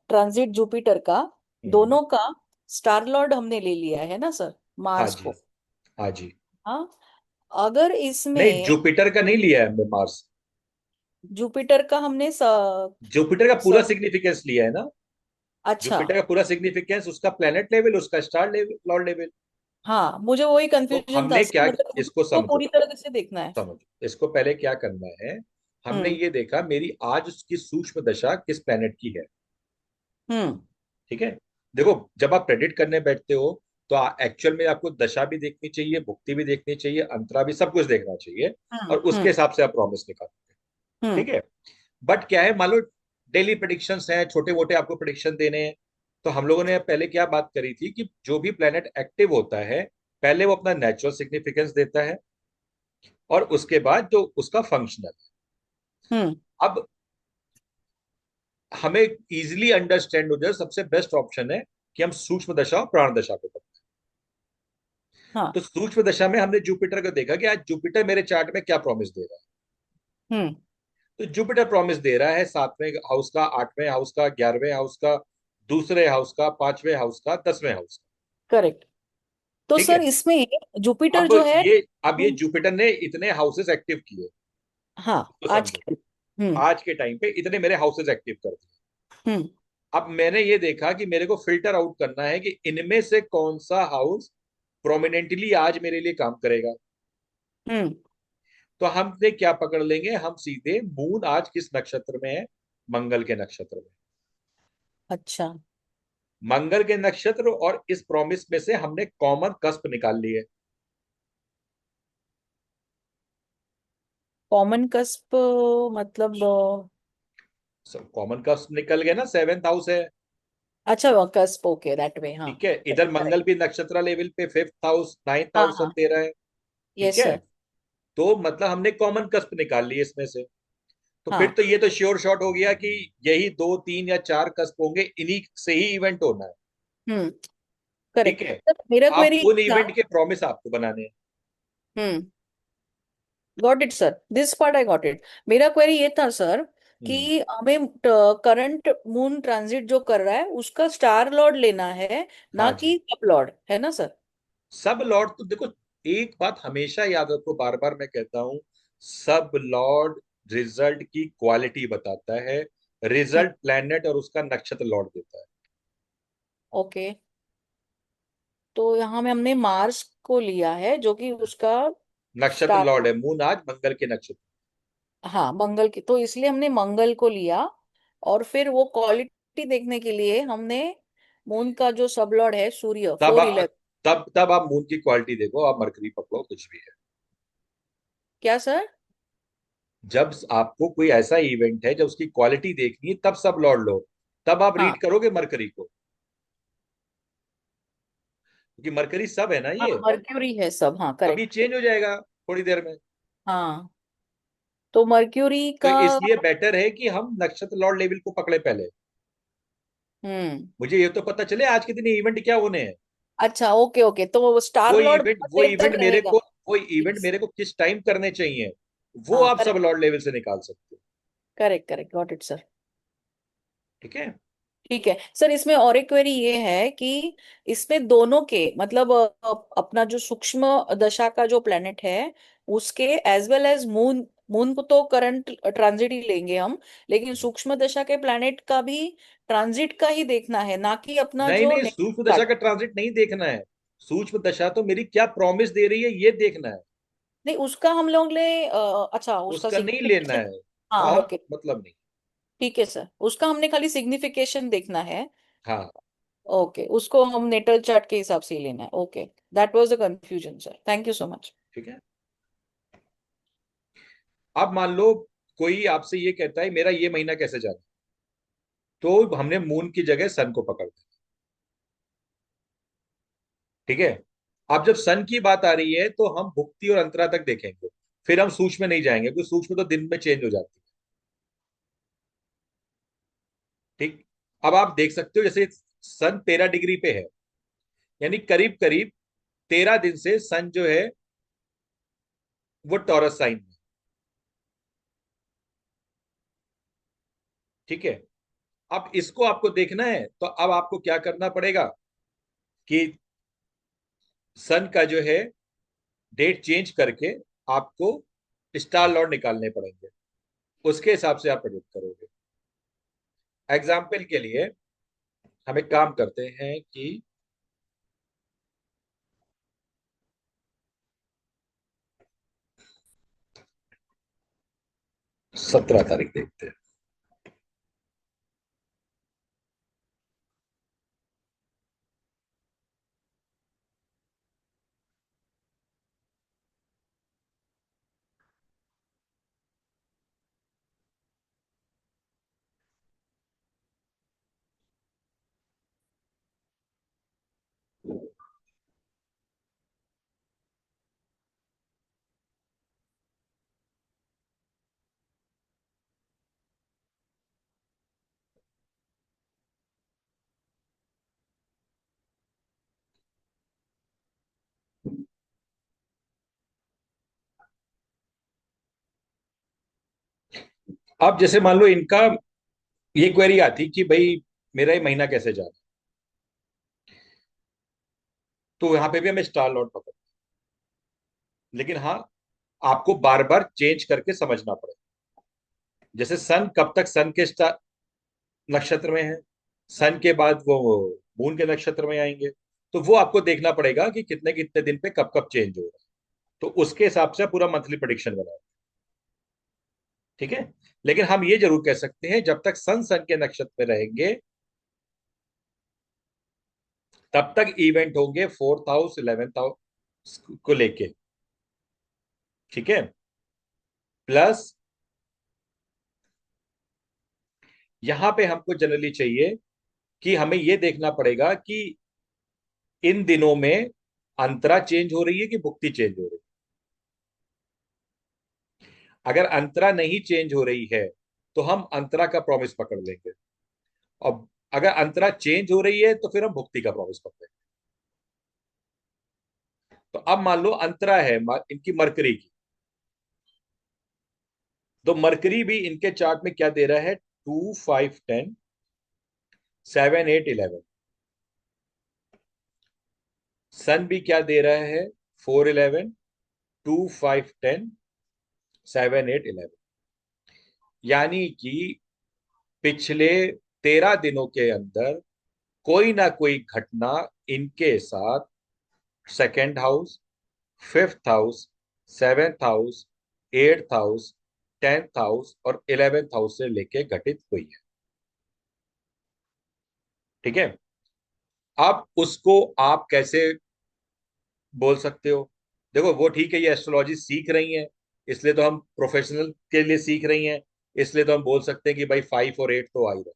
ट्रांजिट जुपिटर का, हम्म। दोनों का स्टार लॉर्ड हमने ले लिया है ना सर, हाँ मार्स जी। को। हाँ जी। हाँ, अगर नहीं, इसमें जुपिटर का नहीं लिया है हमने मार्स, जुपिटर का हमने जुपिटर का स, पूरा सिग्निफिकेंस लिया है ना। अच्छा। जुपिटर का पूरा सिग्निफिकेंस, उसका प्लेनेट लेवल, उसका स्टार लेवल, लॉर्ड लेवल। हाँ, मुझे वही तो कंफ्यूजन था हमने सर, क्या, मतलब इसको उसको समझो, पूरी तरह से देखना है। समझो इसको पहले क्या करना है। हमने हम्म। ये देखा मेरी आज उसकी सूक्ष्म दशा किस प्लेनेट की है। हम्म। ठीक है। देखो, जब आप प्रेडिक्ट करने बैठते हो तो एक्चुअल में आपको दशा भी देखनी चाहिए, भुक्ति भी देखनी चाहिए, अंतरा भी, सब कुछ देखना चाहिए, हम्म। और उसके हम्म। हिसाब से आप प्रॉमिस निकालोगे। हम्म। ठीक है। बट क्या है, मान लो डेली प्रिडिक्शंस हैं, छोटे मोटे आपको प्रिडिक्शन देने हैं, तो हम लोगों ने पहले क्या बात करी थी कि जो भी प्लेनेट एक्टिव होता है, पहले वो अपना नेचुरल सिग्निफिकेंस देता है, और उसके बाद जो उसका फंक्शनल। हम्म। अब हमें इजिली अंडरस्टैंड हो जाए, सबसे बेस्ट ऑप्शन है कि हम सूक्ष्म दशा और प्राण दशा को पढ़ें। हाँ। तो सूक्ष्म दशा में हमने जुपिटर को देखा कि आज जुपिटर मेरे चार्ट में क्या प्रॉमिस दे रहा है। हम्म। तो जुपिटर प्रॉमिस दे रहा है 7वें हाउस का, 8वें हाउस का, 11वें हाउस का, दूसरे हाउस का, 5वें हाउस का, 10वें हाउस का। करेक्ट। तो ठीक सर है। इसमें जुपिटर अब जो है, ये अब ये जुपिटर ने इतने हाउसेस एक्टिव किए, हाँ, तो आज समझो, के, हम्म। आज के टाइम पे इतने मेरे हाउसेस एक्टिव कर दिए। हम्म। अब मैंने ये देखा कि मेरे को फिल्टर आउट करना है कि इनमें से कौन सा हाउस प्रोमिनेंटली आज मेरे लिए काम करेगा। हम्म। तो हमने क्या पकड़ लेंगे, हम सीधे मून आज किस नक्षत्र में है, मंगल के नक्षत्र में। अच्छा। मंगल के नक्षत्र, और इस प्रॉमिस में से हमने कॉमन कस्प निकाल लिए। कॉमन कस्प मतलब कॉमन कस्प निकल गए ना, 7th हाउस है, अच्छा कस्प, ओके दैट वे, हाँ। ठीक है, इधर करेक्ट। मंगल भी नक्षत्र लेवल पे फिफ्थ हाउस नाइन्थ हाँ हाउस सब हाँ। दे रहा है। ठीक यस है, सर। तो मतलब हमने कॉमन कस्प निकाल ली इसमें से। तो फिर हाँ। तो ये तो श्योर शॉट हो गया कि यही दो तीन या चार कस्प होंगे, इन्हीं से ही इवेंट होना है। हम्म। ठीक करेक्ट है, सर, मेरा आप क्वेरी उन था। इवेंट के प्रॉमिस आपको बनाने हैं। Hmm. Got it sir, this part I got it. मेरा क्वेरी ये था सर कि हम्म, हमें करंट मून ट्रांजिट जो कर रहा है उसका स्टार लॉर्ड लेना है, ना हाँ जी। कि कप लॉर्ड, है ना सर? सब लॉर्ड तो देखो, एक बात हमेशा याद रखो, बार बार मैं कहता हूं, सब लॉर्ड रिजल्ट की क्वालिटी बताता है। हम्म। रिजल्ट प्लैनेट और उसका नक्षत्र लॉर्ड देता है। ओके। तो यहाँ में हमने मार्स को लिया है जो कि उसका नक्षत्र स्टार। लॉर्ड है मून, आज मंगल के नक्षत्र। हाँ मंगल की, तो इसलिए हमने मंगल को लिया। और फिर वो क्वालिटी देखने के लिए हमने मून का जो सब लॉर्ड है सूर्य तब 411। तब आप मून की क्वालिटी देखो, आप मरकरी पकड़ो, कुछ भी है। क्या सर? जब आपको कोई ऐसा इवेंट है जब उसकी क्वालिटी देखनी है, तब सब लॉर्ड लो, तब आप हाँ रीड करोगे मरकरी को, क्योंकि मरकरी सब है ना हाँ, ये। मर्क्यूरी है सब, हाँ अभी करेक्ट। चेंज हो जाएगा थोड़ी देर में। हाँ, तो मर्क्यूरी तो का। इसलिए बेटर है कि हम नक्षत्र लॉर्ड लेवल को पकड़े पहले। हम्म। मुझे ये तो पता चले आज के दिन इवेंट क्या होने हैं। अच्छा ओके ओके, तो स्टार लॉर्ड बहुत वो देर इवेंट तक मेरे रहेगा। को वो इवेंट Yes. मेरे को किस टाइम करने चाहिए, वो हाँ आप सब करेक्ट। लॉर्ड लेवल से निकाल सकते हो। Correct correct, got it sir. ठीक है। ठीक है सर, इसमें और एक क्वेरी ये है कि इसमें दोनों के मतलब अपना जो सूक्ष्म दशा का जो प्लेनेट है उसके as well as moon, moon को तो करंट ट्रांजिट ही लेंगे हम, लेकिन सूक्ष्म दशा के प्लेनेट का भी ट्रांजिट का ही देखना है, ना कि अपना नहीं जो नहीं, सूक्ष्म दशा का ट्रांजिट नहीं देखना है। सूक्ष्म दशा तो मेरी क्या प्रॉमिस दे रही है ये देखना है। नहीं उसका हम लोग ले अच्छा उसका उसका नहीं लेना सिग्निफिकेशन। है। हाँ हाँ, ओके। मतलब नहीं। ठीक है सर, उसका हमने खाली सिग्निफिकेशन देखना है। हाँ। ओके, उसको हम नेटल चार्ट के हिसाब से ही लेना है। Okay, that was the confusion sir, thank you so much. ठीक है, अब मान लो कोई आपसे ये कहता है मेरा ये महीना कैसे जाना, तो हमने मून की जगह सन को पकड़ दिया। ठीक है, अब जब सन की बात आ रही है तो हम भुक्ति और अंतरा तक देखेंगे, फिर हम सूक्ष्म में नहीं जाएंगे, क्योंकि सूक्ष्म तो दिन में चेंज हो जाती है। ठीक, अब आप देख सकते हो जैसे सन 13 डिग्री पे है, यानी करीब करीब 13 दिन से सन जो है वो टॉरस साइन में। ठीक है, अब इसको आपको देखना है, तो अब आपको क्या करना पड़ेगा कि सन का जो है डेट चेंज करके आपको स्टार लॉर्ड निकालने पड़ेंगे, उसके हिसाब से आप प्रेडिक्ट करोगे। एग्जाम्पल के लिए हम एक काम करते हैं कि 17 तारीख देखते हैं। अब जैसे मान लो इनका ये क्वेरी आती कि भाई मेरा ये महीना कैसे जा रहा है, तो यहाँ पे भी हमें स्टार लॉर्ड पकड़, लेकिन हाँ, आपको बार बार चेंज करके समझना पड़ेगा। जैसे सन कब तक सन के स्टार नक्षत्र में है, सन के बाद वो मून के नक्षत्र में आएंगे, तो वो आपको देखना पड़ेगा कि कितने कितने दिन पे कब कब चेंज हो रहा है, तो उसके हिसाब से पूरा मंथली प्रेडिक्शन बनाए। ठीक है, लेकिन हम ये जरूर कह सकते हैं जब तक सन सन के नक्षत्र में रहेंगे तब तक इवेंट होंगे फोर्थ हाउस 11th हाउस को लेके। ठीक है, प्लस यहां पे हमको जनरली चाहिए कि हमें ये देखना पड़ेगा कि इन दिनों में अंतरा चेंज हो रही है कि भुक्ति चेंज हो रही है। अगर अंतरा नहीं चेंज हो रही है तो हम अंतरा का प्रॉमिस पकड़ लेंगे, और अगर अंतरा चेंज हो रही है तो फिर हम भुक्ति का प्रॉमिस पकड़ेंगे। तो अब मान लो अंतरा है इनकी मरकरी की, तो मरकरी भी इनके चार्ट में क्या दे रहा है, 2 5 10 7 8 11। सन भी क्या दे रहा है, 4 11 2 5 10 7 8 11। यानी कि पिछले 13 दिनों के अंदर कोई ना कोई घटना इनके साथ second house, fifth house, seventh house, eighth house, tenth house और 11th हाउस से लेके घटित हुई है। ठीक है। अब उसको आप कैसे बोल सकते हो, देखो वो ठीक है, ये एस्ट्रोलॉजी सीख रही हैं, इसलिए तो हम प्रोफेशनल के लिए सीख रही हैं, इसलिए तो हम बोल सकते हैं कि भाई 5 और 8 तो आ ही रहा है,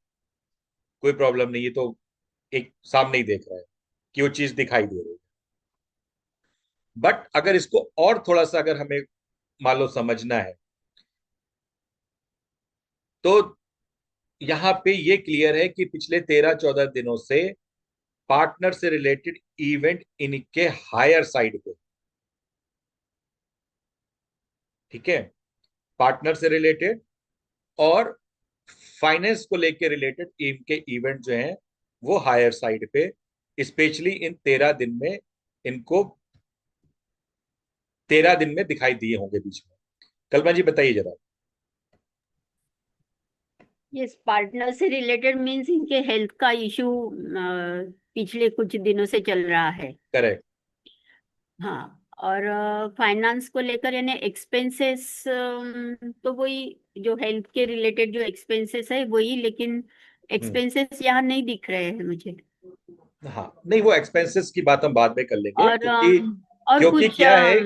कोई प्रॉब्लम नहीं, ये तो एक सामने ही देख रहा है कि वो चीज दिखाई दे रही है। बट अगर इसको और थोड़ा सा अगर हमें मान लो समझना है, तो यहाँ पे ये क्लियर है कि पिछले 13 14 दिनों से पार्टनर से रिलेटेड इवेंट इनके हायर साइड पे। ठीक है। पार्टनर से रिलेटेड और फाइनेंस को लेके रिलेटेड इनके इवेंट जो हैं वो हायर साइड पे, स्पेशली इन 13 दिन में, इनको 13 दिन में दिखाई दिए होंगे बीच में। कल्पना जी बताइए जरा। यस, पार्टनर से रिलेटेड मीन्स इनके हेल्थ का इशू पिछले कुछ दिनों से चल रहा है। करेक्ट। हाँ, और फाइनेंस को लेकर यानी एक्सपेंसेस, तो वही जो हेल्थ के रिलेटेड जो एक्सपेंसेस है वही, लेकिन हम्म। एक्सपेंसेस यहाँ नहीं दिख रहे हैं मुझे। हाँ नहीं, वो एक्सपेंसेस की बात हम बाद में कर लेंगे, और क्योंकि और क्योंकि कुछ क्या है,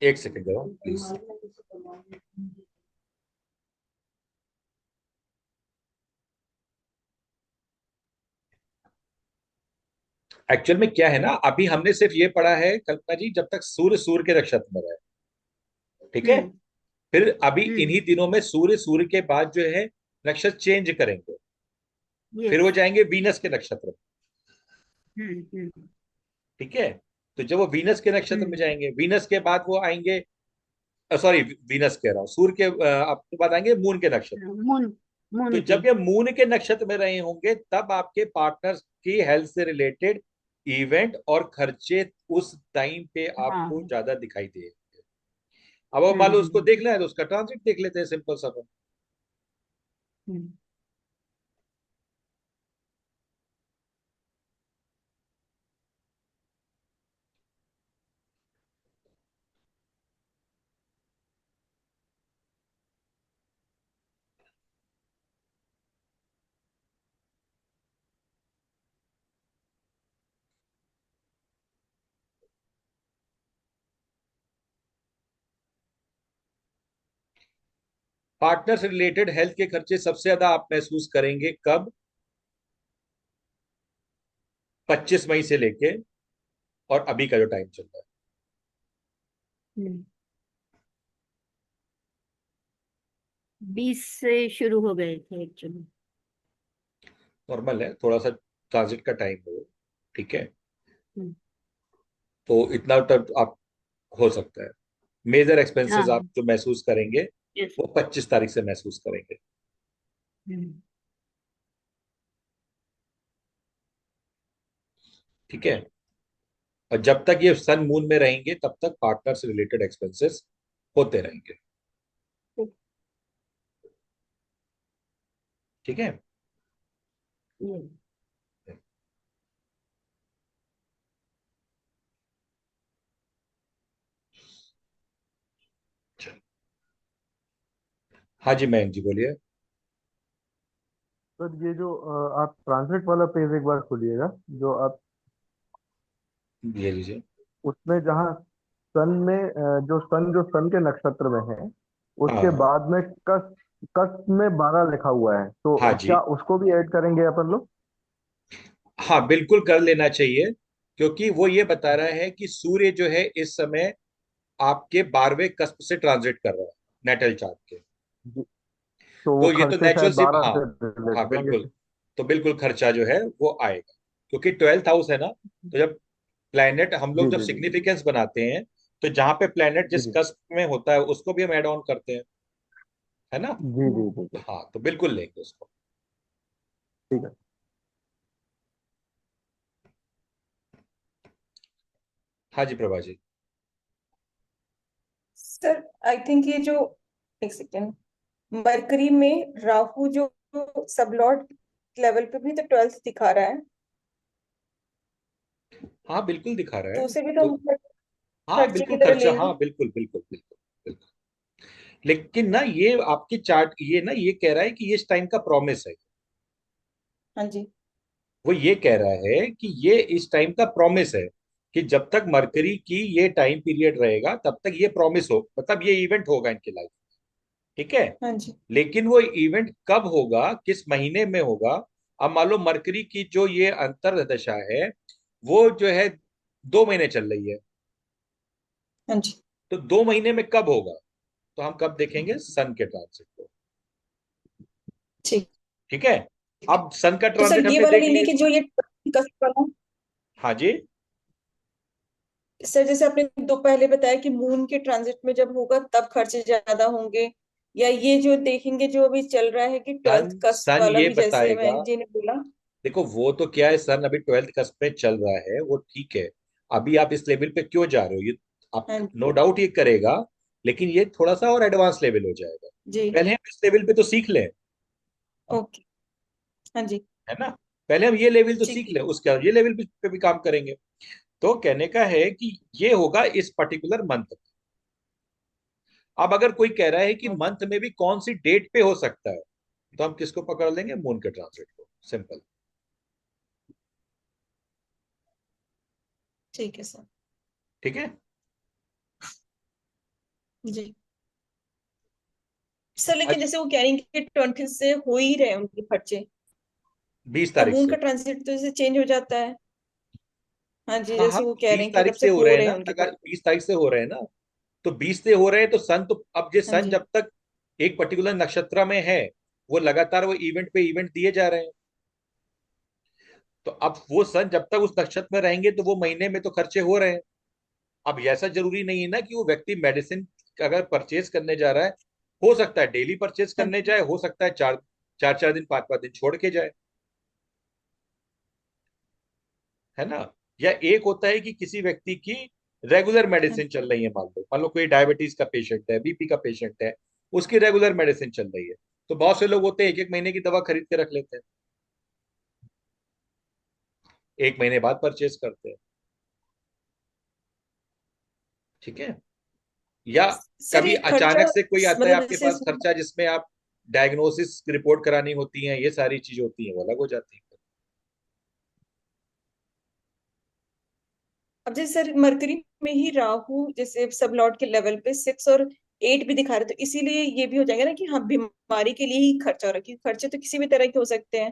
एक सेकंड जरा प्लीज। एक्चुअल में क्या है ना, अभी हमने सिर्फ ये पढ़ा है कल्पना जी, जब तक सूर्य सूर्य के नक्षत्र में रहे। ठीक है। हम्म फिर अभी हम्म इन्हीं दिनों में सूर्य सूर्य के बाद जो है नक्षत्र चेंज करेंगे, फिर यस। वो जाएंगे वीनस के नक्षत्र में। हम्म। ठीक है। तो जब वो वीनस के नक्षत्र में हम्म। जाएंगे, वीनस के बाद वो आएंगे, सॉरी वीनस कह रहा हूँ, सूर्य के आपके बाद आएंगे मून के नक्षत्र। मून तो मून के। जब ये मून के नक्षत्र में रहे होंगे तब आपके पार्टनर्स की हेल्थ से रिलेटेड इवेंट और खर्चे उस टाइम पे आपको हाँ। ज्यादा दिखाई देंगे। अब मान लो उसको हम्म। देखना है तो उसका ट्रांजिट देख लेते हैं, सिंपल सा। हम्म। पार्टनर से रिलेटेड हेल्थ के खर्चे सबसे ज्यादा आप महसूस करेंगे कब, 25 मई से लेके और अभी का जो टाइम चल रहा है। हम्म। 20 से शुरू हो गए थे एक्चुअली। नॉर्मल है, थोड़ा सा ट्रांजिट का टाइम हो। ठीक है। हम्म। तो इतना तक आप हो सकता है। मेजर एक्सपेंसेस आप हाँ। जो महसूस करेंगे यस। वो 25 तारीख से महसूस करेंगे। हम्म। ठीक है। और जब तक ये सन मून में रहेंगे तब तक पार्टनर से रिलेटेड एक्सपेंसेस होते रहेंगे। ठीक है। यस। हाँ जी मयंक जी बोलिए। सर ये जो आप ट्रांसलेट वाला पेज एक बार खोलिएगा, जो आप ये लीजिए। उसमें जहाँ सन में जो सन के नक्षत्र में है, उसके हाँ बाद में कस कस्ट में 12 लिखा हुआ है, तो हाँ जी। क्या उसको भी ऐड करेंगे अपन लोग? हाँ बिल्कुल कर लेना चाहिए, क्योंकि वो ये बता रहा है कि सूर्य जो है इस समय आपके 12वें कस्प से ट्रांजिट कर रहा है नेटल चार्ट के। जी, तो वो तो ये तो खर्चे नेचुरल शायद सी, 12 हाँ। से हाँ रिलेटेड होंगे बिल्कुल। फिर। तो बिल्कुल खर्चा जो है वो आएगा, क्योंकि 12th हाउस है ना। तो जब प्लेनेट हम जी लोग जब जी जी जी सिग्निफिकेंस बनाते हैं, तो जहां पे प्लेनेट जी जिस जी कस्प में होता है उसको भी हम ऐड ऑन करते हैं, है ना। जी जी जी जी। हाँ तो बिल्कुल लेंगे उसको। ठीक है। हाँ जी Prabha ji. Sir I think ये जो, एक सेकेंड, मरकरी में राहु जो सबलॉर्ड लेवल पे भी तो 12th दिखा रहा है, हाँ बिल्कुल दिखा रहा तो है। उसे भी तो तो हम हाँ खर्चे बिल्कुल की तरह खर्चा, लेंगे। हाँ बिल्कुल बिल्कुल बिल्कुल बिल्कुल। लेकिन ना ये आपकी चार्ट ये ना ये कह रहा है कि ये इस टाइम का प्रॉमिस है। हाँ जी। वो ये कह रहा है कि ये इस टाइम का प्रॉमिस है, कि जब तक मरकरी की ये टाइम पीरियड रहेगा तब तक ये प्रॉमिस हो, मतलब ये इवेंट होगा इनकी लाइफ। ठीक है। हाँ जी। लेकिन वो इवेंट कब होगा, किस महीने में होगा। अब मान लो मरकरी की जो ये अंतर दशा है, वो जो है 2 महीने चल रही है। हाँ जी। तो 2 महीने में कब होगा, तो हम कब देखेंगे, सन के ट्रांजिट को। ठीक ठीक है। है। अब सन का तो ट्रांजिट सर ये हमने वाला देख ले लें लिया। कि जो ये कस्ट वाला, हाँ जी। सर जैसे आपने दो पहले बताया कि मून के ट्रांजिट में जब होगा तब खर्चे ज्यादा होंगे, या ये जो देखेंगे जो अभी चल रहा है कि सन 12th कस्ट सन वाला ये भी, जैसे बताएगा। मैं जी ने बोला। देखो वो तो क्या है, सन अभी 12th कस्प में चल रहा है, वो ठीक है। अभी आप इस लेवल पे क्यों जा रहे हो, ये आप हाँ नो डाउट ये करेगा, लेकिन ये थोड़ा सा और एडवांस लेवल हो जाएगा। जी। पहले हम इस लेवल पे तो सीख लें, ओके। हाँ जी। है ना। पहले हम ये लेवल तो ठीक सीख है। लें, उसके बाद ये लेवल पे भी काम करेंगे। तो कहने का है कि ये होगा इस पर्टिकुलर मंथ। अब अगर कोई कह रहा है कि ओके। मंथ में भी कौन सी डेट पे हो सकता है, तो हम किसको पकड़ लेंगे, मून के ट्रांजिट को, सिंपल। ठीक है सर। ठीक है। जी सर, लेकिन आज जैसे वो कह रही हैं कि 20 से हो ही रहे हैं उनके खर्चे, 20 अब तारीख मून से। का ट्रांजिट तो जैसे चेंज हो जाता है। हाँ जी, हाँ हाँ जैसे वो कह रहे 20 हैं कि तब तारीख से से हो हो रहे हैं रहे ना, हैं उनके अगर खर्चे। 20 तारीख से हो रहे हैं ना, तो 20 से हो रहे हैं, तो सन तो अब ये हाँ सन जी। जब तक एक पर्टिकुलर नक्षत्र में है, वो लगातार वो इवेंट पे इवेंट दिए जा रहे हैं। तो अब वो सन जब तक उस नक्षत्र में रहेंगे तो वो महीने में तो खर्चे हो रहे हैं। अब ऐसा जरूरी नहीं है ना कि वो व्यक्ति मेडिसिन अगर परचेज करने जा रहा है, हो सकता है डेली परचेज हाँ करने जाए, हो सकता है चार चार चार दिन 5 5 दिन छोड़ के जाए, है ना। या एक होता है कि किसी व्यक्ति की रेगुलर हाँ मेडिसिन चल रही है, मान लो कोई डायबिटीज का पेशेंट है, बीपी का पेशेंट है, उसकी रेगुलर मेडिसिन चल रही है। तो बहुत से लोग होते हैं 1 1 महीने की दवा खरीद के रख लेते हैं, 1 महीने बाद परचेज करते हैं। ठीक है। या सर, कभी ये खर्चा अचानक से कोई आता है मतलब आपके जैसे पास खर्चा, जिसमें आप डायग्नोसिस रिपोर्ट करानी होती है, ये सारी चीजें होती हैं, वो अलग हो जाती है। अब जैसे सर मरकरी में ही राहु जैसे सब लॉर्ड के लेवल पे 6 और 8 भी दिखा रहे, तो इसीलिए ये भी हो जाएगा ना कि हाँ बीमारी के लिए ही खर्चा हो रहा है, क्योंकि खर्चे तो किसी भी तरह के हो सकते हैं।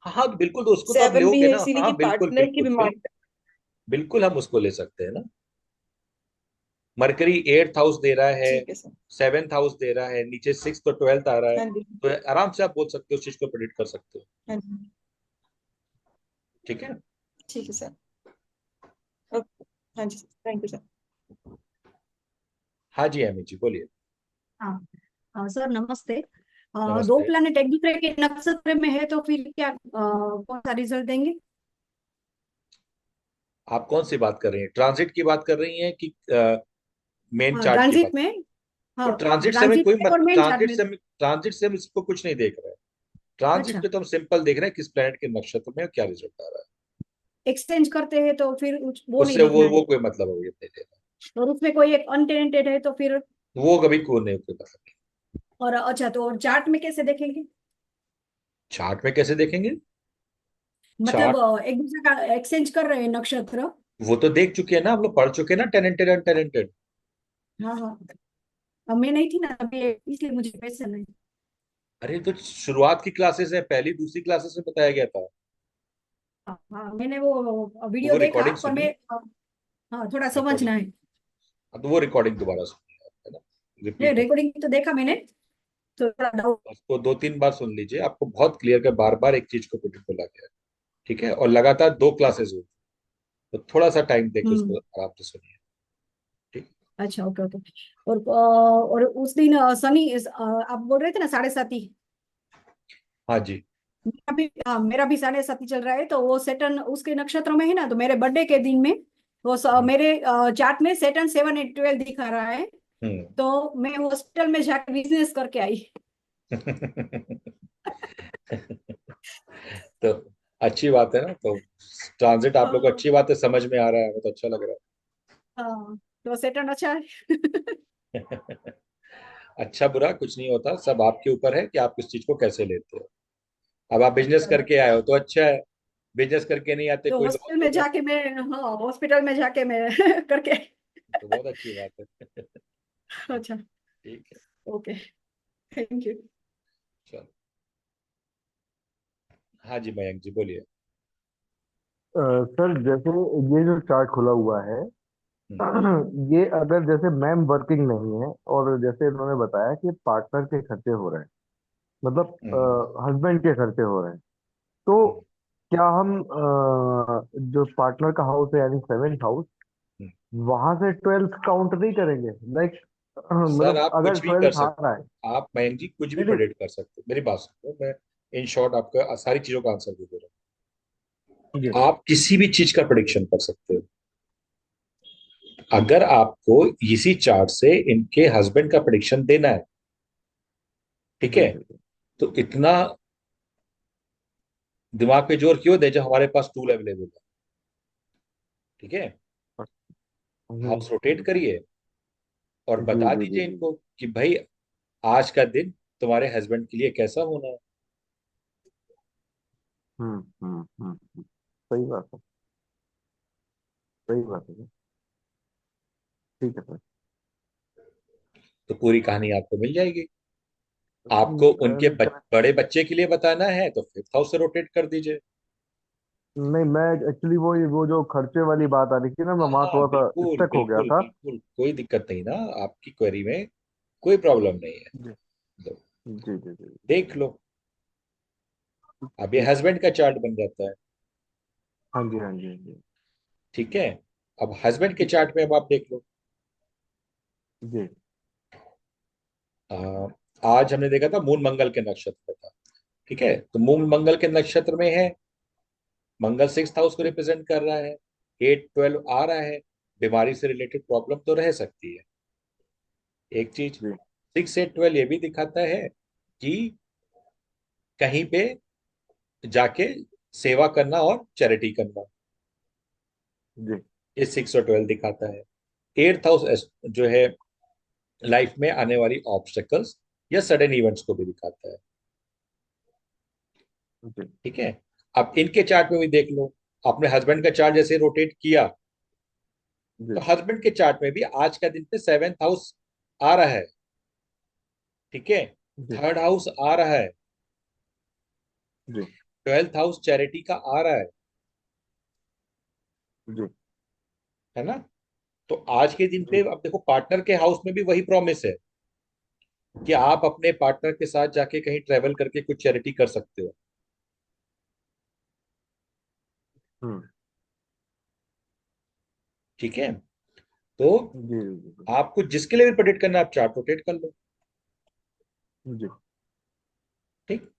हाँ हाँ बिल्कुल, तो उसको तो आप 7 भी लोगे है ना, इसीलिए कि हाँ बिल्कुल पार्टनर की बिल्कुल बीमारी। बिल्कुल। बिल्कुल हम उसको ले सकते हैं ना। मरकरी 8th हाउस दे रहा है, ठीक है सर। 7th हाउस दे रहा है, नीचे 6th तो 12th आ रहा है। हाँ जी। तो आराम से आप बोल सकते हो, उस चीज को प्रेडिक्ट कर सकते हो। हाँ जी। ठीक है। ठीक है सर। ओके। हाँ जी, थैंक यू सर। हाँ जी अमित जी बोलिए। हाँ सर नमस्ते। दो नमस्ते। प्लैनेट एक दूसरे के नक्षत्र में है तो फिर क्या कौन सा रिजल्ट देंगे? आप कौन सी बात कर रही हैं, ट्रांजिट की बात कर रही हैं कि मेन हाँ चार्ट की बात? ट्रांजिट में। तो हाँ ट्रांजिट से हमें ट्रांजिट कोई में और मेन चार्ट में। ट्रांजिट से हम इसको कुछ नहीं देख रहे हैं। ट्रांजिट अच्छा, पे तो हम सिंपल देख रहे हैं किस प्लेनेट के नक्षत्र में क्या रिजल्ट आ रहा है। एक्सचेंज करते हैं तो फिर वो नहीं उससे देखना वो है। कोई मतलब है नहीं देना। और उसमें कोई एक अनटेनेंटेड है तो फिर। वो कभी को नहीं, कोई मतलब नहीं। और अच्छा, तो चार्ट में कैसे देखेंगे? चार्ट में कैसे देखेंगे? मतलब चार्ट एक दूसरे का एक्सचेंज कर रहे हैं नक्षत्र। वो तो देख चुके हैं ना, हम लोग पढ़ चुके हैं ना, टेनेंटेड अनटेनेंटेड। हाँ हाँ। अब मैं नहीं थी ना अभी, इसलिए मुझे क्वेश्चन है। अरे तो शुरुआत की क्लासेस है, पहली दूसरी क्लासेस में बताया गया था। हाँ हाँ, मैंने वो तो वीडियो वो देखा रिकॉर्डिंग पर सुनी, मैं हाँ थोड़ा रिकॉर्डिंग, समझना है। तो वो रिकॉर्डिंग दोबारा सुनिए आप, है ना, नहीं, रिपीट हो। रिकॉर्डिंग तो देखा मैंने, तो थोड़ा डाउट। उसको 2-3 बार सुन लीजिए, आपको बहुत क्लियर कर, बार बार एक चीज को बोला गया है। ठीक है, और लगातार 2 क्लासेस हुई, तो थोड़ा सा टाइम देके उसको हम्म। आराम से सुनिए। ठीक। अच्छा, ओके ओके। और उस दिन सनी आप बोल रहे थे ना 7:30। हाँ जी। मेरा भी 7:30 चल रहा है, तो वो सेटन उसके नक्षत्र में है ना, तो मेरे बर्थडे के दिन में वो हम्म। मेरे चार्ट में सेटन 7 8 12 दिखा रहा है। हम्म। तो मैं हॉस्पिटल में जाकर बिजनेस करके आई। तो अच्छी बात है ना, तो ट्रांजिट आप लोग को हाँ अच्छी बात है, समझ में आ रहा है, हमें तो अच्छा लग रहा हाँ, तो सेटन अच्छा है। है। अच्छा बुरा कुछ नहीं होता, सब आपके ऊपर है कि आप इस चीज को कैसे लेते हो। अब आप बिजनेस चलो, करके आए हो तो अच्छा है, बिजनेस करके नहीं आते, तो कोई लॉस हॉस्पिटल हो में गया जाके मैं, हाँ हॉस्पिटल में जाके मैं करके आई। तो बहुत अच्छी बात है। अच्छा, ठीक है। Okay, thank you. चलो। हाँ जी मयंक जी बोलिए। सर जैसे ये जो चार्ट खुला हुआ है, हम्म। ये अगर जैसे मैम वर्किंग नहीं है और जैसे इन्होंने बताया कि पार्टनर के खर्चे हो रहे हैं, मतलब हम्म। हस्बैंड के खर्चे हो रहे हैं, तो हम्म। क्या हम जो पार्टनर का हाउस है यानी 7th हाउस, हम्म। वहां से 12th काउंट नहीं करेंगे? लाइक सर मतलब आप अगर कुछ भी कर 12th आ सकते रहा है। हो, आप मयंक जी कुछ भी नहीं नहीं। प्रेडिक्ट कर सकते हो, मेरी बात सुनो, मैं इन शॉर्ट आपका सारी चीजों का आंसर भी दे रहा जी। हूँ। आप किसी भी चीज का प्रेडिक्शन कर सकते हो। अगर आपको इसी चार्ट से इनके हस्बैंड का प्रेडिक्शन देना है, ठीक जी है, जी तो इतना दिमाग पे जोर क्यों दे जब हमारे पास टूल अवेलेबल है। ठीक है, हाउस रोटेट जी करिए और जी बता जी जी दीजिए जी। इनको कि भाई आज का दिन तुम्हारे हस्बैंड के लिए कैसा होना है। सही बात है, सही बात है। ठीक है सर। तो पूरी कहानी आपको मिल जाएगी। आपको उनके बड़े बच्चे के लिए बताना है तो 5th हाउस से रोटेट कर दीजिए। नहीं, मैं एक्चुअली वो जो खर्चे वाली बात आ रही थी ना, मैं वहां हाँ थोड़ा सा बिल्कुल स्टक हो गया बिल्कुल था। बिल्कुल, कोई दिक्कत नहीं ना, आपकी क्वेरी में कोई प्रॉब्लम नहीं है। जी तो जी जी जी। देख लो, अब ये ठीक है। हस्बैंड का चार्ट बन जाता है। हाँ जी हाँ जी हाँ जी। ठीक है, अब हस्बैंड के चार्ट में अब आप देख लो। जी आ, आज हमने देखा था मून मंगल के नक्षत्र में था। ठीक है, तो मून मंगल के नक्षत्र में है, मंगल 6th हाउस को रिप्रेजेंट कर रहा है, 8-12 आ रहा है, बीमारी से रिलेटेड प्रॉब्लम तो रह सकती है। एक चीज, जी 6-8-12 ये भी दिखाता है कि कहीं पे जाके सेवा करना और चैरिटी करना, जी ये 6 और 12 दिखाता है। 8th हाउस जो है लाइफ में आने वाली ऑब्स्टेकल्स या सडन इवेंट्स को भी दिखाता है। जी ठीक है, अब इनके चार्ट में भी देख लो, अपने हस्बैंड का चार्ट जैसे रोटेट किया, तो जी हस्बैंड के चार्ट में भी आज का दिन पे 7th हाउस आ रहा है। ठीक है, जी 3rd हाउस आ रहा है, जी 12th हाउस चैरिटी का आ रहा जी है ना। तो आज के दिन पे जी। अब देखो पार्टनर के हाउस में भी वही प्रॉमिस है कि आप अपने पार्टनर के साथ जाके कहीं ट्रेवल करके कुछ चैरिटी कर सकते हो। हम्म। ठीक है, तो जी जी आपको जिसके लिए भी प्रेडिक्ट करना है, आप चार्ट रोटेट कर लो। जी। ठीक।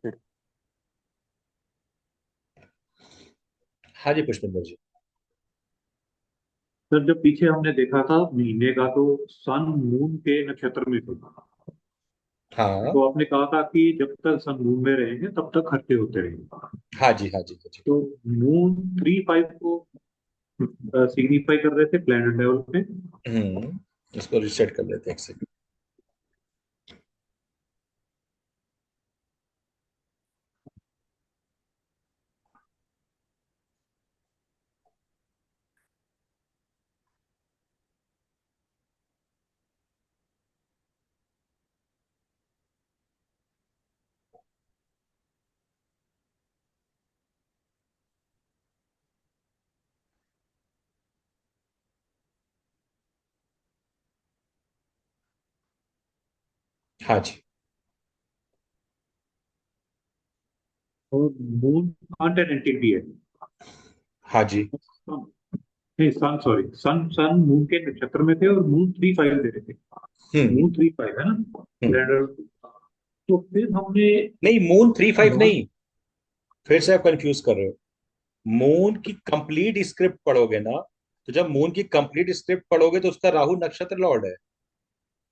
ठीक। हाँ जी पुष्पेंद्र जी। सर जब पीछे हमने देखा था महीने का, तो सन मून के नक्षत्र में था। हाँ तो आपने कहा था कि जब तक सन मून में रहेंगे तब तक खर्चे होते रहेंगे। हाँ जी हाँ जी हाँ जी। तो मून 3-5 को सिग्निफाई कर रहे थे प्लैनेट लेवल पे। इसको रिसेट कर लेते हैं एक सेकंड। हाँ जी। और मून अनटेनेंटेड भी है। हाँ जी। सन- नहीं, सन, सॉरी, सन सन मून के नक्षत्र में थे और मून 3-5 दे रहे थे। हम्म। मून 3-5 है ना हम्म। लैंडर। तो फिर हमने नहीं, मून 3-5 नॉन। नहीं, फिर से आप कंफ्यूज कर रहे हो। मून की कंप्लीट स्क्रिप्ट पढ़ोगे ना, तो जब मून की कंप्लीट स्क्रिप्ट पढ़ोगे तो उसका राहु नक्षत्र लॉर्ड है।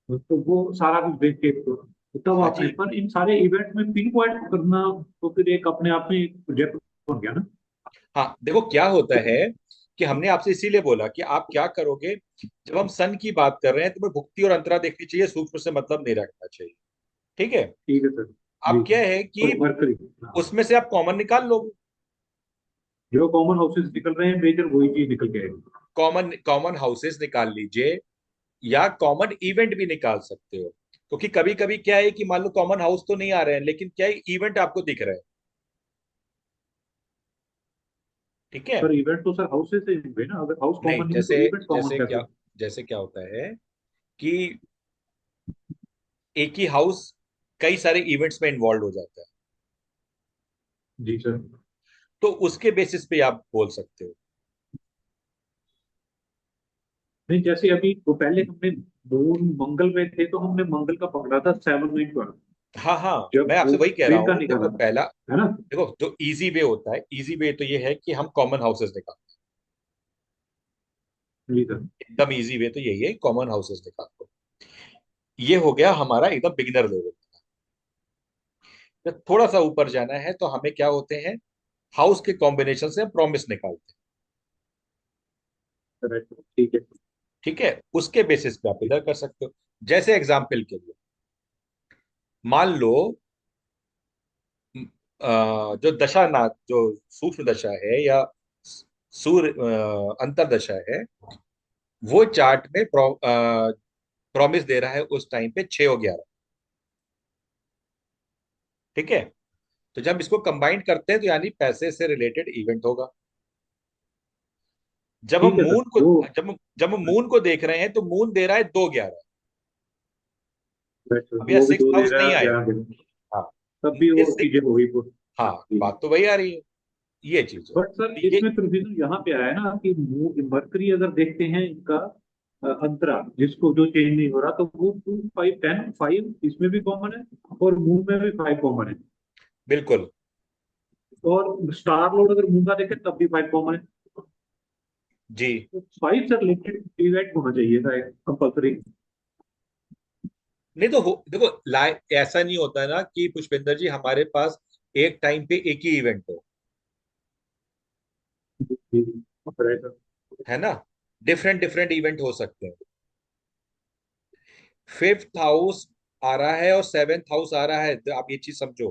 तो वो सारा कुछ देख के तो तब हाँ आपने, जी। पर इन सारे इवेंट में पिन पॉइंट करना तो फिर एक अपने आप में एक प्रोजेक्ट बन गया ना। हाँ, देखो क्या होता है कि हमने आपसे इसीलिए बोला कि आप क्या करोगे। जब हम सन की बात कर रहे हैं तो हमें भुक्ति और अंतरा देखनी चाहिए, सूक्ष्म से मतलब नहीं रखना चाहिए। ठीक है। ठीक है सर। जी। अब क्या है कि और मरकरी, हाँ, उसमें से आप कॉमन निकाल लोगे। जो कॉमन हाउसेस निकल रहे हैं मेजर वही चीज निकल के आएगी। कॉमन कॉमन हाउसेस निकाल लीजिए, या कॉमन इवेंट भी निकाल सकते हो, क्योंकि कभी कभी क्या है कि मान लो कॉमन हाउस तो नहीं आ रहे हैं, लेकिन क्या है, इवेंट आपको दिख रहे हैं। ठीक है। पर इवेंट तो सर हाउसेस से हुए ना, अगर हाउस नहीं, कॉमन नहीं है जैसे तो इवेंट कॉमन जैसे कैसे? क्या जैसे क्या होता है कि एक ही हाउस कई सारे इवेंट्स में इन्वॉल्व हो जाता है, जी सर। तो उसके बेसिस पे आप बोल सकते हो। नहीं, जैसे अभी वो पहले हमने मून मंगल पे थे तो हमने मंगल का पकड़ा था 7 9 पर, हाँ हाँ, जब मैं आपसे वो वही कह रहा दिन का हूँ। देखो निकाला था, पहला, है ना। देखो जो इजी वे होता है, इजी वे तो ये है कि हम कॉमन हाउसेस निकालते जी सर। हैं। एकदम इजी वे तो यही है, कॉमन हाउसेस निकालते हैं। ये हो गया हमारा एकदम बिगिनर लेवल। जब थोड़ा सा ऊपर जाना है तो हमें क्या होते हैं, हाउस के कॉम्बिनेशन से हम प्रॉमिस निकालते हैं। करेक्ट, ठीक है। ठीक है, उसके बेसिस पे आप इधर कर सकते हो। जैसे एग्जाम्पल के लिए मान लो, जो दशा ना, जो सूक्ष्म दशा है या सूर्य अंतरदशा है, वो चार्ट में प्रॉमिस दे रहा है उस टाइम पे 6 और 11। ठीक है। तो जब इसको कंबाइन करते हैं तो यानी पैसे से रिलेटेड इवेंट होगा। जब हम ठीक है सर मून को वो। जब जब हम मून को देख रहे हैं तो मून दे रहा है 2-11। करेक्ट सर, अब यह वो भी सिक्स दो दे हाउस रहा नहीं है, आएगा। 11 दे रहा है। हाँ, तब भी ये वो चीजें हो गई पूरी। हाँ, जी। बात तो वही आ रही है। ये चीज है। बट सर ये इसमें कंफ्यूजन यहाँ पे आया है ना कि मरकरी अगर देखते हैं इनका अंतरा जिसको जो चेंज नहीं हो रहा, तो वो 2 5 10 5 इसमें भी कॉमन है और मून में भी 5 कॉमन है। बिल्कुल। और स्टार लोड अगर मून का देखें तब भी 5 कॉमन है। जी। तो 5 से रिलेटेड इवेंट होना चाहिए था कंपल्सरी। नहीं तो देखो ऐसा नहीं होता है ना कि पुष्पेंद्र जी हमारे पास एक टाइम पे एक ही इवेंट हो, है ना। डिफरेंट डिफरेंट इवेंट हो सकते हैं। फिफ्थ हाउस आ रहा है और सेवेंथ हाउस आ रहा है, तो आप ये चीज समझो।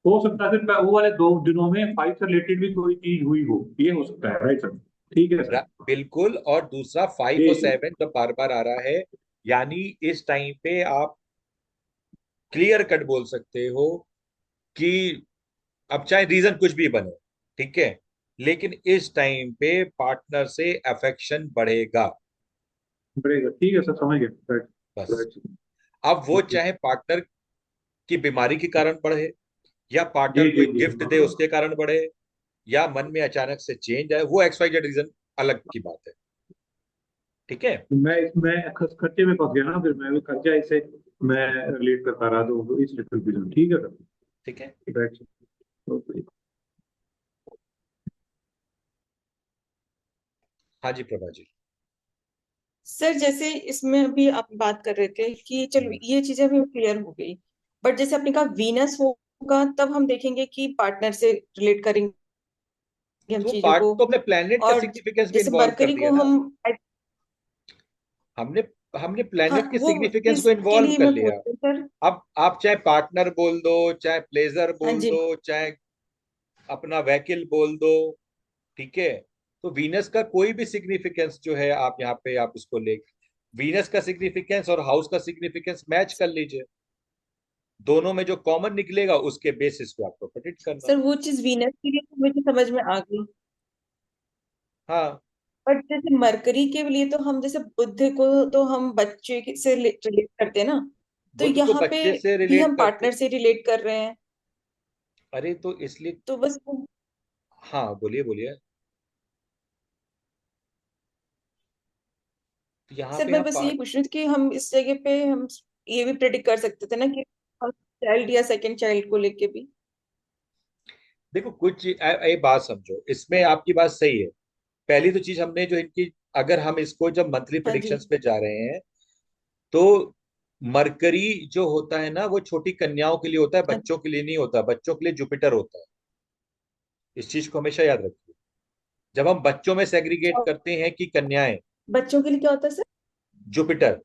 हो सकता है फिर वो वाले 2 दिनों में 5 से रिलेटेड भी कोई चीज हुई हो, ये हो सकता है, राइट सर। ठीक है सर। बिल्कुल। और दूसरा 5 और जी जी। 7 जब बार बार आ रहा है, यानी इस टाइम पे आप क्लियर कट बोल सकते हो कि अब चाहे रीजन कुछ भी बने, ठीक है, लेकिन इस टाइम पे पार्टनर से अफेक्शन बढ़ेगा। बढ़ेगा, ठीक है सर, समझ गया, राइट। बस। राइट। अब वो चाहे पार्टनर की बीमारी के कारण बढ़े, या पार्टनर जी कोई जी जी। गिफ्ट दे उसके कारण बढ़े, या मन में अचानक से चेंज आए, वो XYZ रीजन अलग की बात है। ठीक है। मैं इसमें खर्चे में फंस गया ना, फिर मैं भी खर्चा इसे मैं रिलेट कर पा रहा, तो इसलिए कंफ्यूजन, ठीक है सर। ठीक है। Right sir. हाँ जी प्रभा जी। सर जैसे इसमें अभी आप बात कर रहे थे कि चलो हम्म। ये चीजें हमें क्लियर हो गई, बट जैसे आपने कहा वीनस होगा तब हम देखेंगे कि पार्टनर से रिलेट करेंगे हम तो वो चीजों पार्ट को। तो हमने प्लेनेट का और सिग्निफिकेंस भी जैसे इन्वॉल्व कर मरकरी दिया को ना। हम, हमने हमने हाँ प्लेनेट के वो सिग्निफिकेंस को इसके इन्वॉल्व लिए कर मैं पूछ लिया। रही हूँ सर। अब आप चाहे पार्टनर बोल दो, चाहे प्लेजर हाँ बोल जी। दो, चाहे अपना वहीकल बोल दो, ठीक है। तो वीनस का कोई भी सिग्निफिकेंस जो है, आप यहाँ पे आप उसको ले, वीनस का सिग्निफिकेंस और हाउस का सिग्निफिकेंस मैच कर लीजिए। दोनों में जो कॉमन निकलेगा उसके बेसिस पे आपको प्रेडिक्ट करना है। सर वो चीज वीनस के लिए तो मुझे समझ में आ गई, हाँ। बट जैसे मरकरी के लिए तो हम जैसे बुध को तो हम बच्चे से रिलेट करते हैं ना। तो बुध को यहाँ पे बच्चे से भी रिलेट हम करते। पार्टनर से रिलेट कर रहे हैं। अरे तो इसलिए, तो बस हाँ बोलिए बोलिए। तो यहाँ सर पे मैं हम बस ये पूछ रही थी कि हम इस जगह पे हम ये भी प्रेडिक्ट कर सकते थे ना कि चाइल्ड या सेकंड चाइल्ड को लेके भी। देखो कुछ ये बात समझो, इसमें आपकी बात सही है। पहली तो चीज हमने जो इनकी, अगर हम इसको जब मंथली हाँ जी। प्रेडिक्शंस पे जा रहे हैं, तो मरकरी जो होता है ना वो छोटी कन्याओं के लिए होता है, हाँ, बच्चों के लिए नहीं होता। बच्चों के लिए जुपिटर होता है। इस चीज को हमेशा याद रखिए। जब हम बच्चों में सेग्रीगेट और करते हैं कि कन्याएं, बच्चों के लिए क्या होता है सर? जुपिटर।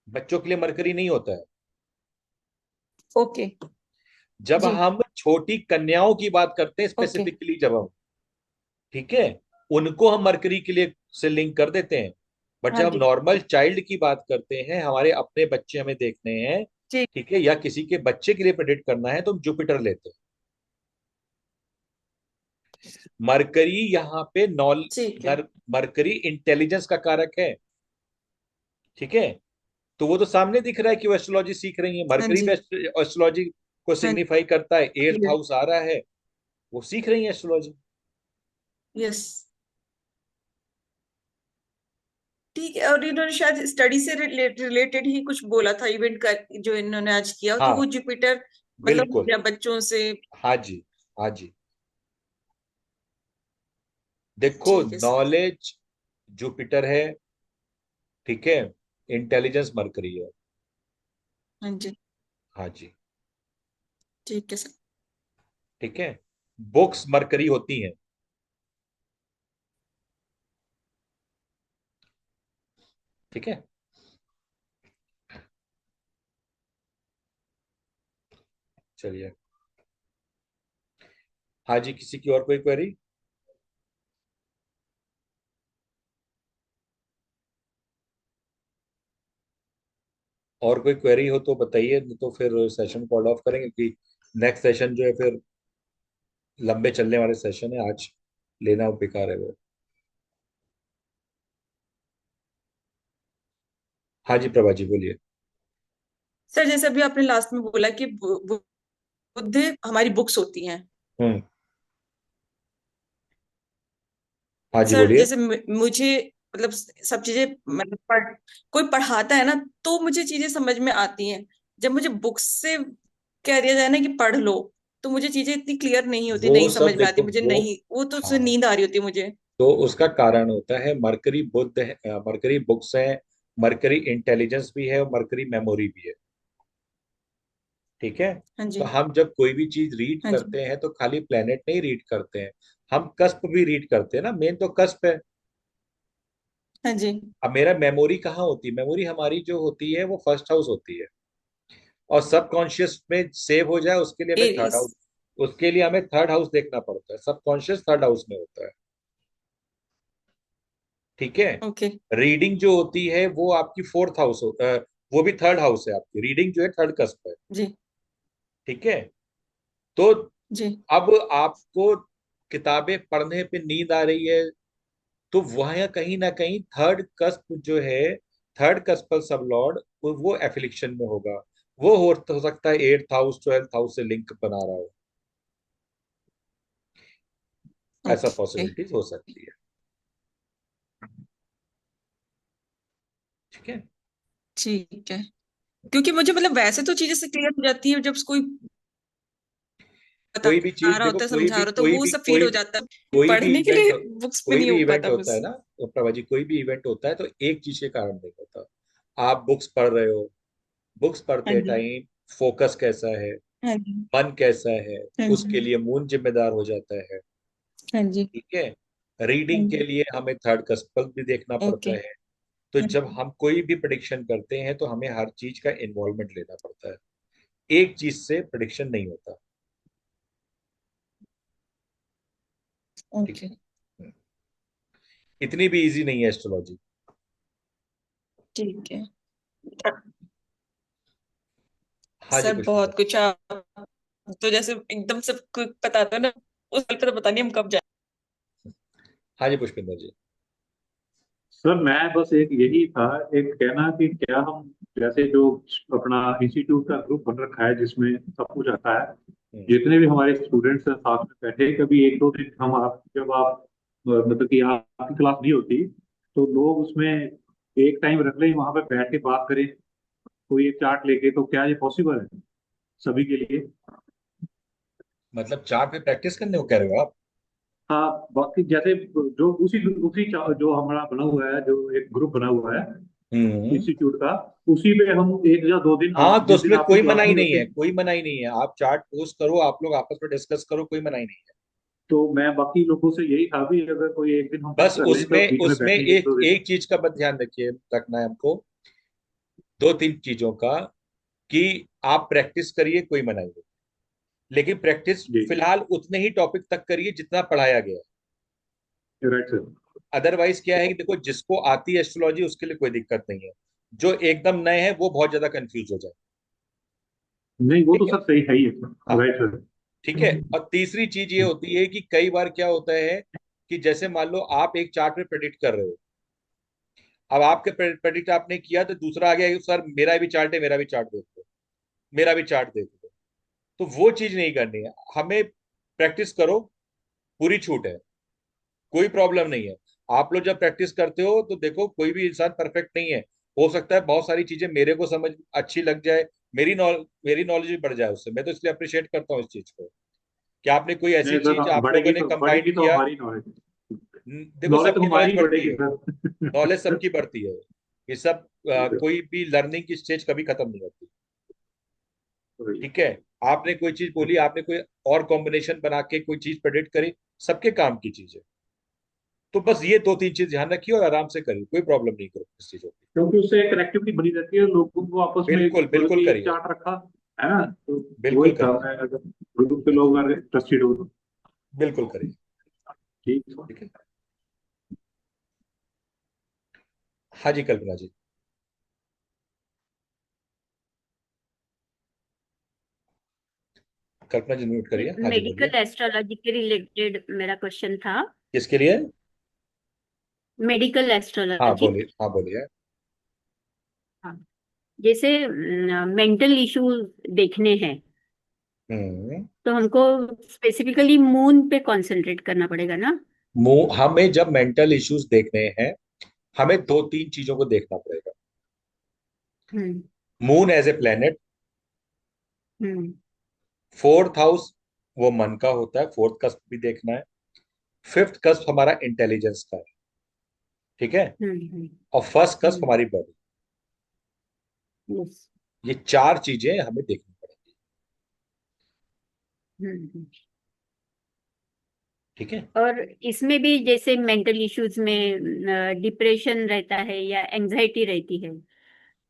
बच्चों के लिए मरकरी नहीं होता है। ओके। जब जी। हम छोटी कन्याओं की बात करते हैं ओके। स्पेसिफिकली, जब हम, ठीक है, उनको हम मरकरी के लिए से लिंक कर देते हैं। बट हाँ जब हम जी। नॉर्मल चाइल्ड की बात करते हैं, हमारे अपने बच्चे हमें देखने हैं, जी। ठीक है, या किसी के बच्चे के लिए प्रेडिक्ट करना है, तो हम जुपिटर लेते हैं। मरकरी यहाँ पे ठीक है। मरकरी इंटेलिजेंस का कारक है, ठीक है। तो वो तो सामने दिख रहा है कि वो एस्ट्रोलॉजी सीख रही है। हाँ मरकरी जी। में एस्ट्रोलॉजी को हाँ सिग्निफाई करता है, एट्थ जी। हाउस आ रहा है, वो सीख रही है एस्ट्रोलॉजी। यस। ठीक है। और इन्होंने शायद स्टडी से रिलेटेड ही कुछ बोला था, इवेंट का जो इन्होंने आज किया, तो वो हाँ जुपिटर मतलब हो बिल्कुल। गया बच्चों से। हाँ जी, हाँ जी। देखो, ठीक है सर। नॉलेज जुपिटर है, ठीक है, इंटेलिजेंस मरकरी है। हाँ जी। हाँ जी। ठीक है सर। ठीक है, बुक्स मरकरी होती हैं, ठीक है। चलिए, हाँ जी, किसी की और कोई क्वेरी? और कोई क्वेरी हो तो बताइए, नहीं तो फिर सेशन कॉल ऑफ करेंगे, कि नेक्स्ट सेशन जो है फिर लंबे चलने वाले सेशन है, आज लेना बेकार है वो। हाँ जी, प्रभा जी बोलिए। सर जैसे अभी आपने लास्ट में बोला कि बुद्ध हमारी बुक्स होती हैं। हम्म। हाँ जी सर बोलिए। जैसे मुझे मतलब सब चीजें मतलब कोई पढ़ाता है ना, तो मुझे चीजें समझ में आती हैं। जब मुझे बुक्स से कह दिया जाए ना कि पढ़ लो, तो मुझे चीजें इतनी क्लियर नहीं होती, वो नहीं सब समझ में आती देखो, मुझे, वो, नहीं वो तो उससे हाँ, नींद आ रही होती है मुझे। तो उसका कारण होता है मरकरी बुद्ध है, मरकरी बुक्स है, मरकरी इंटेलिजेंस भी है, और मरकरी मेमोरी भी है, ठीक है। हाँ तो जी। हम जब कोई भी चीज रीड हाँ जी। करते हैं, तो खाली प्लेनेट नहीं रीड करते हैं, हम कस्प भी रीड करते हैं ना। मेन तो कस्प है। हाँ जी। अब मेरा मेमोरी कहाँ होती है? मेमोरी हमारी जो होती है वो फर्स्ट हाउस होती है, और सबकॉन्शियस में सेव हो जाए उसके लिए हमें थर्ड एरीज। हाउस, उसके लिए हमें थर्ड हाउस देखना पड़ता है। सबकॉन्शियस थर्ड हाउस में होता है, ठीक है। ओके। रीडिंग जो होती है वो आपकी फोर्थ हाउस होता है, वो भी थर्ड हाउस है आपकी। रीडिंग जो है थर्ड कस्प है, जी। ठीक है। तो जी। अब आपको किताबें पढ़ने पे नींद आ रही है, तो वह कहीं ना कहीं थर्ड कस्प जो है, थर्ड कस्पल सब लॉर्ड, वो एफिलिक्शन में होगा। वो हो सकता है एट्थ हाउस ट्वेल्थ हाउस से लिंक बना रहा हो। ऐसा ओके। पॉसिबिलिटीज हो सकती है, ठीक है। ठीक है। क्योंकि मुझे मतलब वैसे तो चीजें से क्लियर हो जाती है, जब कोई बता कोई भी चीज रहा देखो, होता है, समझा रहा होता है, वो सब फील हो जाता है। कोई भी पढ़ने के इवेंट, लिए बुक्स में नहीं हो पाता होता है मुझसे। ना, तो प्रभा जी, कोई भी इवेंट होता है तो एक चीज के कारण नहीं होता। आप बुक्स पढ़ रहे हो, बुक्स हाँ पढ़ते जी। टाइम फोकस कैसा है, हाँ जी। मन कैसा है, हाँ उसके जी। लिए मून जिम्मेदार हो जाता है, हाँ जी। ठीक है। हाँ रीडिंग के जी। लिए हमें थर्ड कस्पल भी देखना ओके। पड़ता है। तो हाँ जब जी। हम कोई भी प्रिडिक्शन करते हैं, तो हमें हर चीज का इन्वॉल्वमेंट लेना पड़ता है। एक चीज से प्रिडिक्शन नहीं होता, ठीक ओके। है। इतनी भी इजी नहीं है एस्ट्रोलॉजी। ठीक है। हाँ जी सर पुष्पिंदर। बहुत कुछ आप तो जैसे एकदम सब कुछ बताते हो ना, उस पल पे तो पता नहीं हम कब जाए। हाँ जी पुष्पिंदर जी। सर मैं बस एक यही था, एक कहना कि क्या हम जैसे जो अपना इंस्टीट्यूट का ग्रुप बन रखा है जिसमें सब कुछ आता है, हम्म। जितने भी हमारे स्टूडेंट्स हैं साथ में बैठे, कभी एक दो दिन हम आप जब आप मतलब कि आपकी क्लास नहीं होती तो लोग उसमें एक टाइम रख लें, वहां पे बैठ के बात करें, कोई एक चार्ट लेके, तो क्या ये पॉसिबल है सभी के लिए? मतलब चार्ट पे प्रैक्टिस करने को कह रहे हो आप? हाँ, बाकी जैसे जो उसी उसी जो हमारा बना हुआ है, जो एक ग्रुप बना हुआ है हम्म। इंस्टीट्यूट का, उसी पे हम एक या दो दिन, हाँ, आप तो जिस दिन उसमें आपकी कोई क्लास मनाही नहीं नहीं होती, है, कोई मनाही नहीं है। आप चार्ट पोस्ट करो, आप लोग आपस में डिस्कस करो, कोई मनाही नहीं है। तो मैं बाकी लोगों से यही था भी अगर कोई एक दिन हम फिक्स बस कर लें तो उसमें बीच में उसमें बैठेंगे एक एक दो दिन। एक चीज का बस ध्यान रखिए, रखना है हमको, दो तीन चीजों का, कि आप प्रैक्टिस करिए, कोई मनाही नहीं, लेकिन प्रैक्टिस जी, फिलहाल उतने ही टॉपिक तक करिए जितना पढ़ाया गया है। Right sir. अदरवाइज क्या है कि देखो, जिसको आती है एस्ट्रोलॉजी उसके लिए कोई दिक्कत नहीं है, जो एकदम नए हैं वो बहुत ज्यादा कंफ्यूज हो जाए। नहीं, वो तो ठीक है। सब सही है ही है, हाँ। Right sir. ठीक है। और तीसरी चीज ये होती है कि कई बार क्या होता है कि जैसे मान लो आप एक चार्ट में प्रेडिक्ट कर रहे हो, अब आपके प्रेडिक्ट आपने किया तो दूसरा आ गया कि सर मेरा भी चार्ट है, मेरा भी चार्ट देख दो, मेरा भी चार्ट देख दो। तो वो चीज नहीं करनी है हमें। प्रैक्टिस करो, पूरी छूट है, कोई प्रॉब्लम नहीं है। आप लोग जब प्रैक्टिस करते हो तो देखो, कोई भी इंसान परफेक्ट नहीं है। हो सकता है बहुत सारी चीजें मेरे को समझ अच्छी लग जाए, मेरी नॉलेज भी बढ़ जाए उससे। मैं तो इसलिए अप्रिशिएट करता हूँ इस चीज को, कि आपने कोई ऐसी नहीं सर, चीज आप लोगों बढ़ेगी ने तो कंबाइन बढ़ेगी तो किया। हमारी नॉलेज, देखो, नॉलेज तो सबकी नॉलेज हमारी ही बढ़ती बढ़ेगी है, सर। नॉलेज सबकी बढ़ती है। ये सब कोई भी लर्निंग की स्टेज कभी खत्म नहीं होती। ठीक है। आपने कोई चीज बोली, आपने कोई और कॉम्बिनेशन बना के कोई चीज प्रेडिक्ट करी, सबके काम की चीज है। तो बस ये दो तीन चीज ध्यान रखिए और आराम से करिए, कोई प्रॉब्लम नहीं करो इस चीजों की। क्योंकि उससे एक कनेक्टिविटी बनी रहती है, लोगों को आपस में बिल्कुल बिल्कुल कि एक करिए, चार्ट रखा है ना, तो बिल्कुल वही था, करिए, मैं अगर ग्रुप के बिल्कुल, लोग अगर इंटरेस्टेड हो तो बिल्कुल करिए। ठीक है। ठीक है। हाँ जी, कल्पना जी। कल्पना जी म्यूट करिए, हाँ जी बोलिए। मेडिकल एस्ट्रोलॉजी के रिलेटेड मेरा क्वेश्चन था। किसके लिए? मेडिकल हाँ एस्ट्रोलॉजी। बोलिए, हाँ बोलिए। हाँ, जैसे मेंटल इश्यूज देखने हैं हम्म। तो हमको स्पेसिफिकली मून पे कंसंट्रेट करना पड़ेगा ना? हमें जब मेंटल इश्यूज देखने हैं, हमें दो तीन चीजों को देखना पड़ेगा। Hmm. Moon as a planet, hmm. Fourth house वो मन का होता है, फोर्थ कस्प भी देखना है। फिफ्थ कस्प हमारा इंटेलिजेंस का है। ठीक है। हम्म। और फर्स्ट कस्प हम्म। हमारी बॉडी। यस। ये चार चीजें हमें देखनी पड़ेगी। हम्म। ठीक है। और इसमें भी जैसे मेंटल इश्यूज में डिप्रेशन रहता है या एंजाइटी रहती है,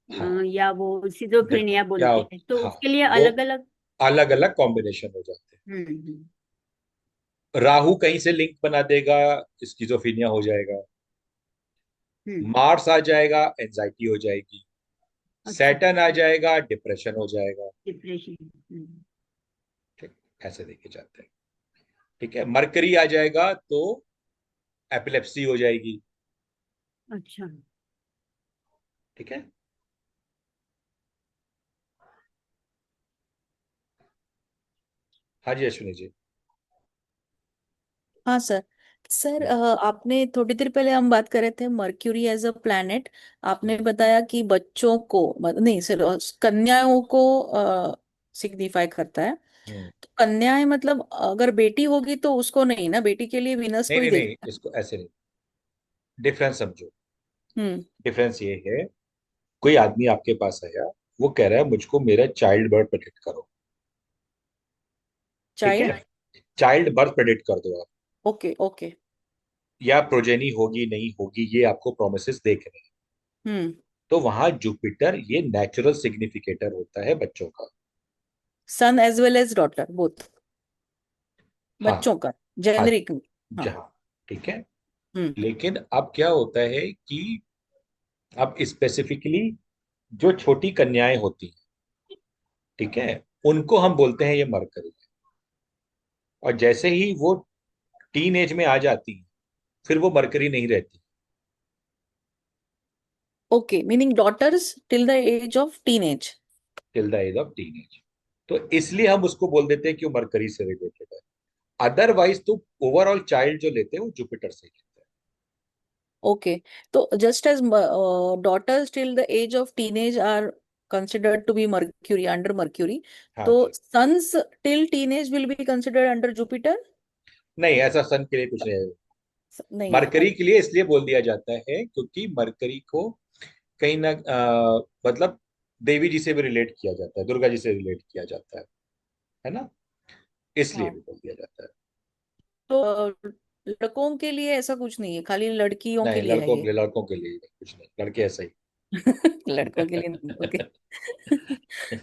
हाँ या वो देखो सिजोफ्रेनिया क्या बोलते हैं, तो हाँ, उसके लिए वो अलग अलग। अलग अलग कॉम्बिनेशन हो जाते हैं। हम्म। राहु कहीं से लिंक बना देगा, स्किज़ोफ्रेनिया हो जाएगा। हम्म। मार्स आ जाएगा, एंजाइटी हो जाएगी। अच्छा। सैटर्न आ जाएगा, डिप्रेशन हो जाएगा। डिप्रेशन। ठीक, ऐसे देखे जाते हैं। ठीक है। मरकरी आ जाएगा तो एपिलेप्सी हो जाएगी। अच्छा। ठीक है। हाँ जी अश्विनी जी। हाँ सर। सर आपने थोड़ी देर पहले हम बात कर रहे थे मर्क्यूरी एज अ प्लैनेट। आपने बताया कि बच्चों को नहीं सर, कन्याओं को सिग्निफाई करता है। हम्म। तो कन्याएं मतलब अगर बेटी होगी तो उसको नहीं ना, बेटी के लिए विनस नहीं को ही नहीं नहीं, देखता है। इसको ऐसे नहीं, डिफरेंस समझो। हम्म। डिफरेंस ये है, कोई आदमी आपके पास आया, वो कह रहा है मुझको मेरा चाइल्ड बर्थ प्रेडिक्ट करो। ठीक चाइल्ड। है। चाइल्ड बर्थ प्रेडिक्ट कर दो आप, ओके ओके। या प्रोजेनी होगी नहीं होगी, ये आपको प्रोमिसेस देखने हैं। हम्म। तो वहां जुपिटर ये नेचुरल सिग्निफिकेटर होता है बच्चों का। Son as well as daughter both, हाँ। बच्चों का, हाँ। जेनरिक। हाँ। जहाँ। ठीक है। हम्म। लेकिन अब क्या होता है कि अब स्पेसिफिकली जो छोटी कन्याएं होती हैं, ठीक है, उनको हम बोलते हैं ये मरकरी। और जैसे ही वो टीन एज में आ जाती हैं, फिर वो मरकरी नहीं रहती। Okay, meaning daughters till the age of teenage. Till the age of teenage. तो इसलिए हम उसको बोल देते हैं कि वो मरकरी से रिलेटेड है। अदरवाइज तो ओवरऑल चाइल्ड जो लेते हैं वो जुपिटर से लेते हैं। ओके, तो just as daughters till the age of teenage are considered to be Mercury, under Mercury, हाँ तो जी। sons till teenage will be considered under Jupiter? नहीं, ऐसा सन के लिए कुछ नहीं है। नहीं है। मरकरी के लिए इसलिए बोल दिया जाता है क्योंकि मरकरी को कहीं ना मतलब देवी जी से भी रिलेट किया जाता है, दुर्गा जी से रिलेट किया जाता है ना, इसलिए हाँ, भी बोल दिया जाता है। तो लड़कों के लिए ऐसा कुछ नहीं है, खाली लड़कियों के नहीं, लिए है ये? लड़कों के लिए कुछ नहीं, लड़के ऐसा ही। लड़कों के लिए नहीं, ओके। ठीक है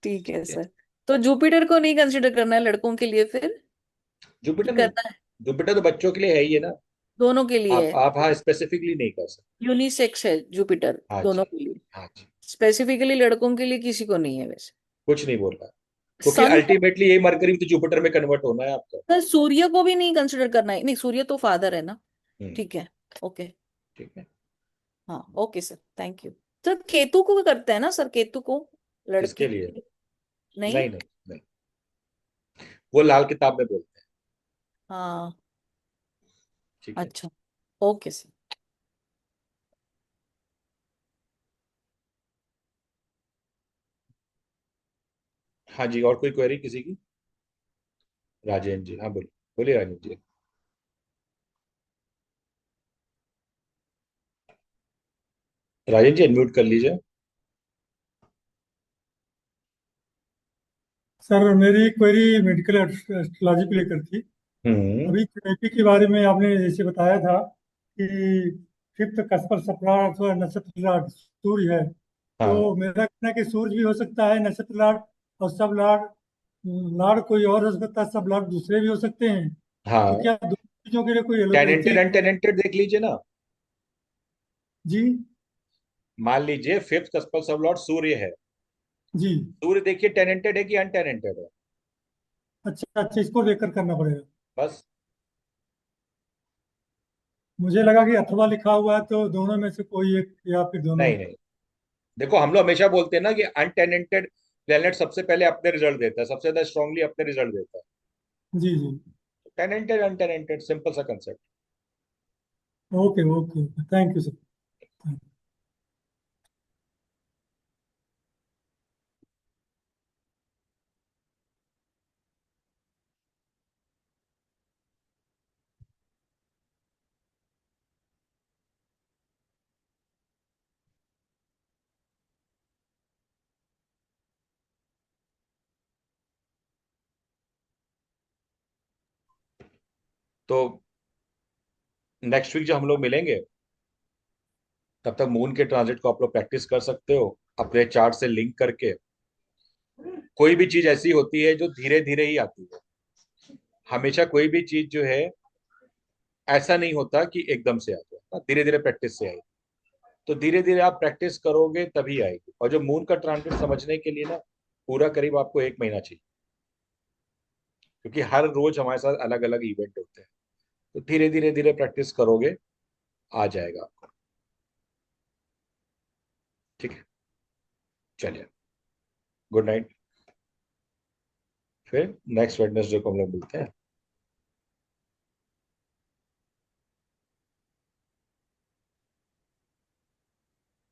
ठीक है। सर। तो जुपिटर को नहीं कंसिडर करना है लड़कों के लिए फिर, कि जुपिटर करना है? जुपिटर तो बच्चों के लिए है ही है ना। दोनों के लिए है? आप हाँ स्पेसिफिकली नहीं कर सकते। यूनिसेक्स है जुपिटर हाँ दोनों जी। के लिए? हाँ जी। स्पेसिफिकली लड़कों के लिए किसी को नहीं है वैसे? कुछ नहीं बोल रहा, क्योंकि सन को? अल्टीमेटली यही मरकरी तो जुपिटर में कन्वर्ट होना है आपका। सर सूर्य को भी नहीं कंसिडर करना है? नहीं, सूर्य तो फादर है ना। हम्म। ठीक है, ओके। ठीक है। हाँ, okay sir, thank you. Sir Ketu को भी करते हैं ना सर, केतु को लड़की किसके के लिए? लिए? नहीं? नहीं नहीं नहीं, वो लाल किताब में बोलते हैं। हाँ, ठीक है। अच्छा, ओके सर। हाँ जी, और कोई क्वेरी किसी की? राजेंद्र जी, हाँ बोलिए, बोलिए राजेंद्र जी। राजेंद्र जी अनम्यूट कर लीजिए। सर मेरी क्वेरी मेडिकल एस्ट्रोलॉजी को लेकर थी। हम्म। अभी थेरेपी के बारे में आपने जैसे बताया था कि फिफ्थ कस्पर सप्राट अथवा नक्षत्र लाट सूर्य है, हाँ। तो मेरा कहना है कि सूर्य भी हो सकता है नक्षत्र लाट, और सब लाट लाट कोई और हो सकता है, सब लाट दूसरे भी हो सकते हैं। तो हाँ, क्या दोनों चीजों के लिए कोई टेनेंटेड एलोपैथी? अनटेनेंटेड देख लीजिए ना। जी। मान लीजिए फिफ्थ कस्पल सब लॉर्ड सूर्य है। जी। सूर्य देखिए टेनेंटेड है कि अनटेनेंटेड है। अच्छा अच्छा, इसको लेकर करना पड़ेगा। बस। मुझे लगा कि अथवा लिखा हुआ है तो दोनों में से कोई एक, या फिर दोनों। नहीं नहीं, देखो हम लोग हमेशा बोलते हैं ना कि अनटेनेंटेड प्लेनेट सबसे पहले अपने रिजल्ट देता है, सबसे ज्यादा स्ट्रांगली अपने रिजल्ट देता है। जी जी। टेनेंटेड अनटेनेंटेड सिंपल सा concept. Okay okay, thank you sir. तो नेक्स्ट वीक जब हम लोग मिलेंगे, तब तक मून के ट्रांजिट को आप लोग प्रैक्टिस कर सकते हो अपने चार्ट से लिंक करके। कोई भी चीज ऐसी होती है जो धीरे धीरे ही आती है। हमेशा कोई भी चीज जो है ऐसा नहीं होता कि एकदम से आ जाए, धीरे धीरे प्रैक्टिस से आएगी। तो धीरे धीरे आप प्रैक्टिस करोगे तभी आएगी। और जो मून का ट्रांजिट समझने के लिए ना पूरा करीब आपको 1 महीना चाहिए, क्योंकि हर रोज हमारे साथ अलग अलग इवेंट होते हैं। तो धीरे धीरे धीरे प्रैक्टिस करोगे, आ जाएगा आपको। ठीक है, चलिए, गुड नाइट। फिर नेक्स्ट वेडनेसडे को हम लोग मिलते हैं।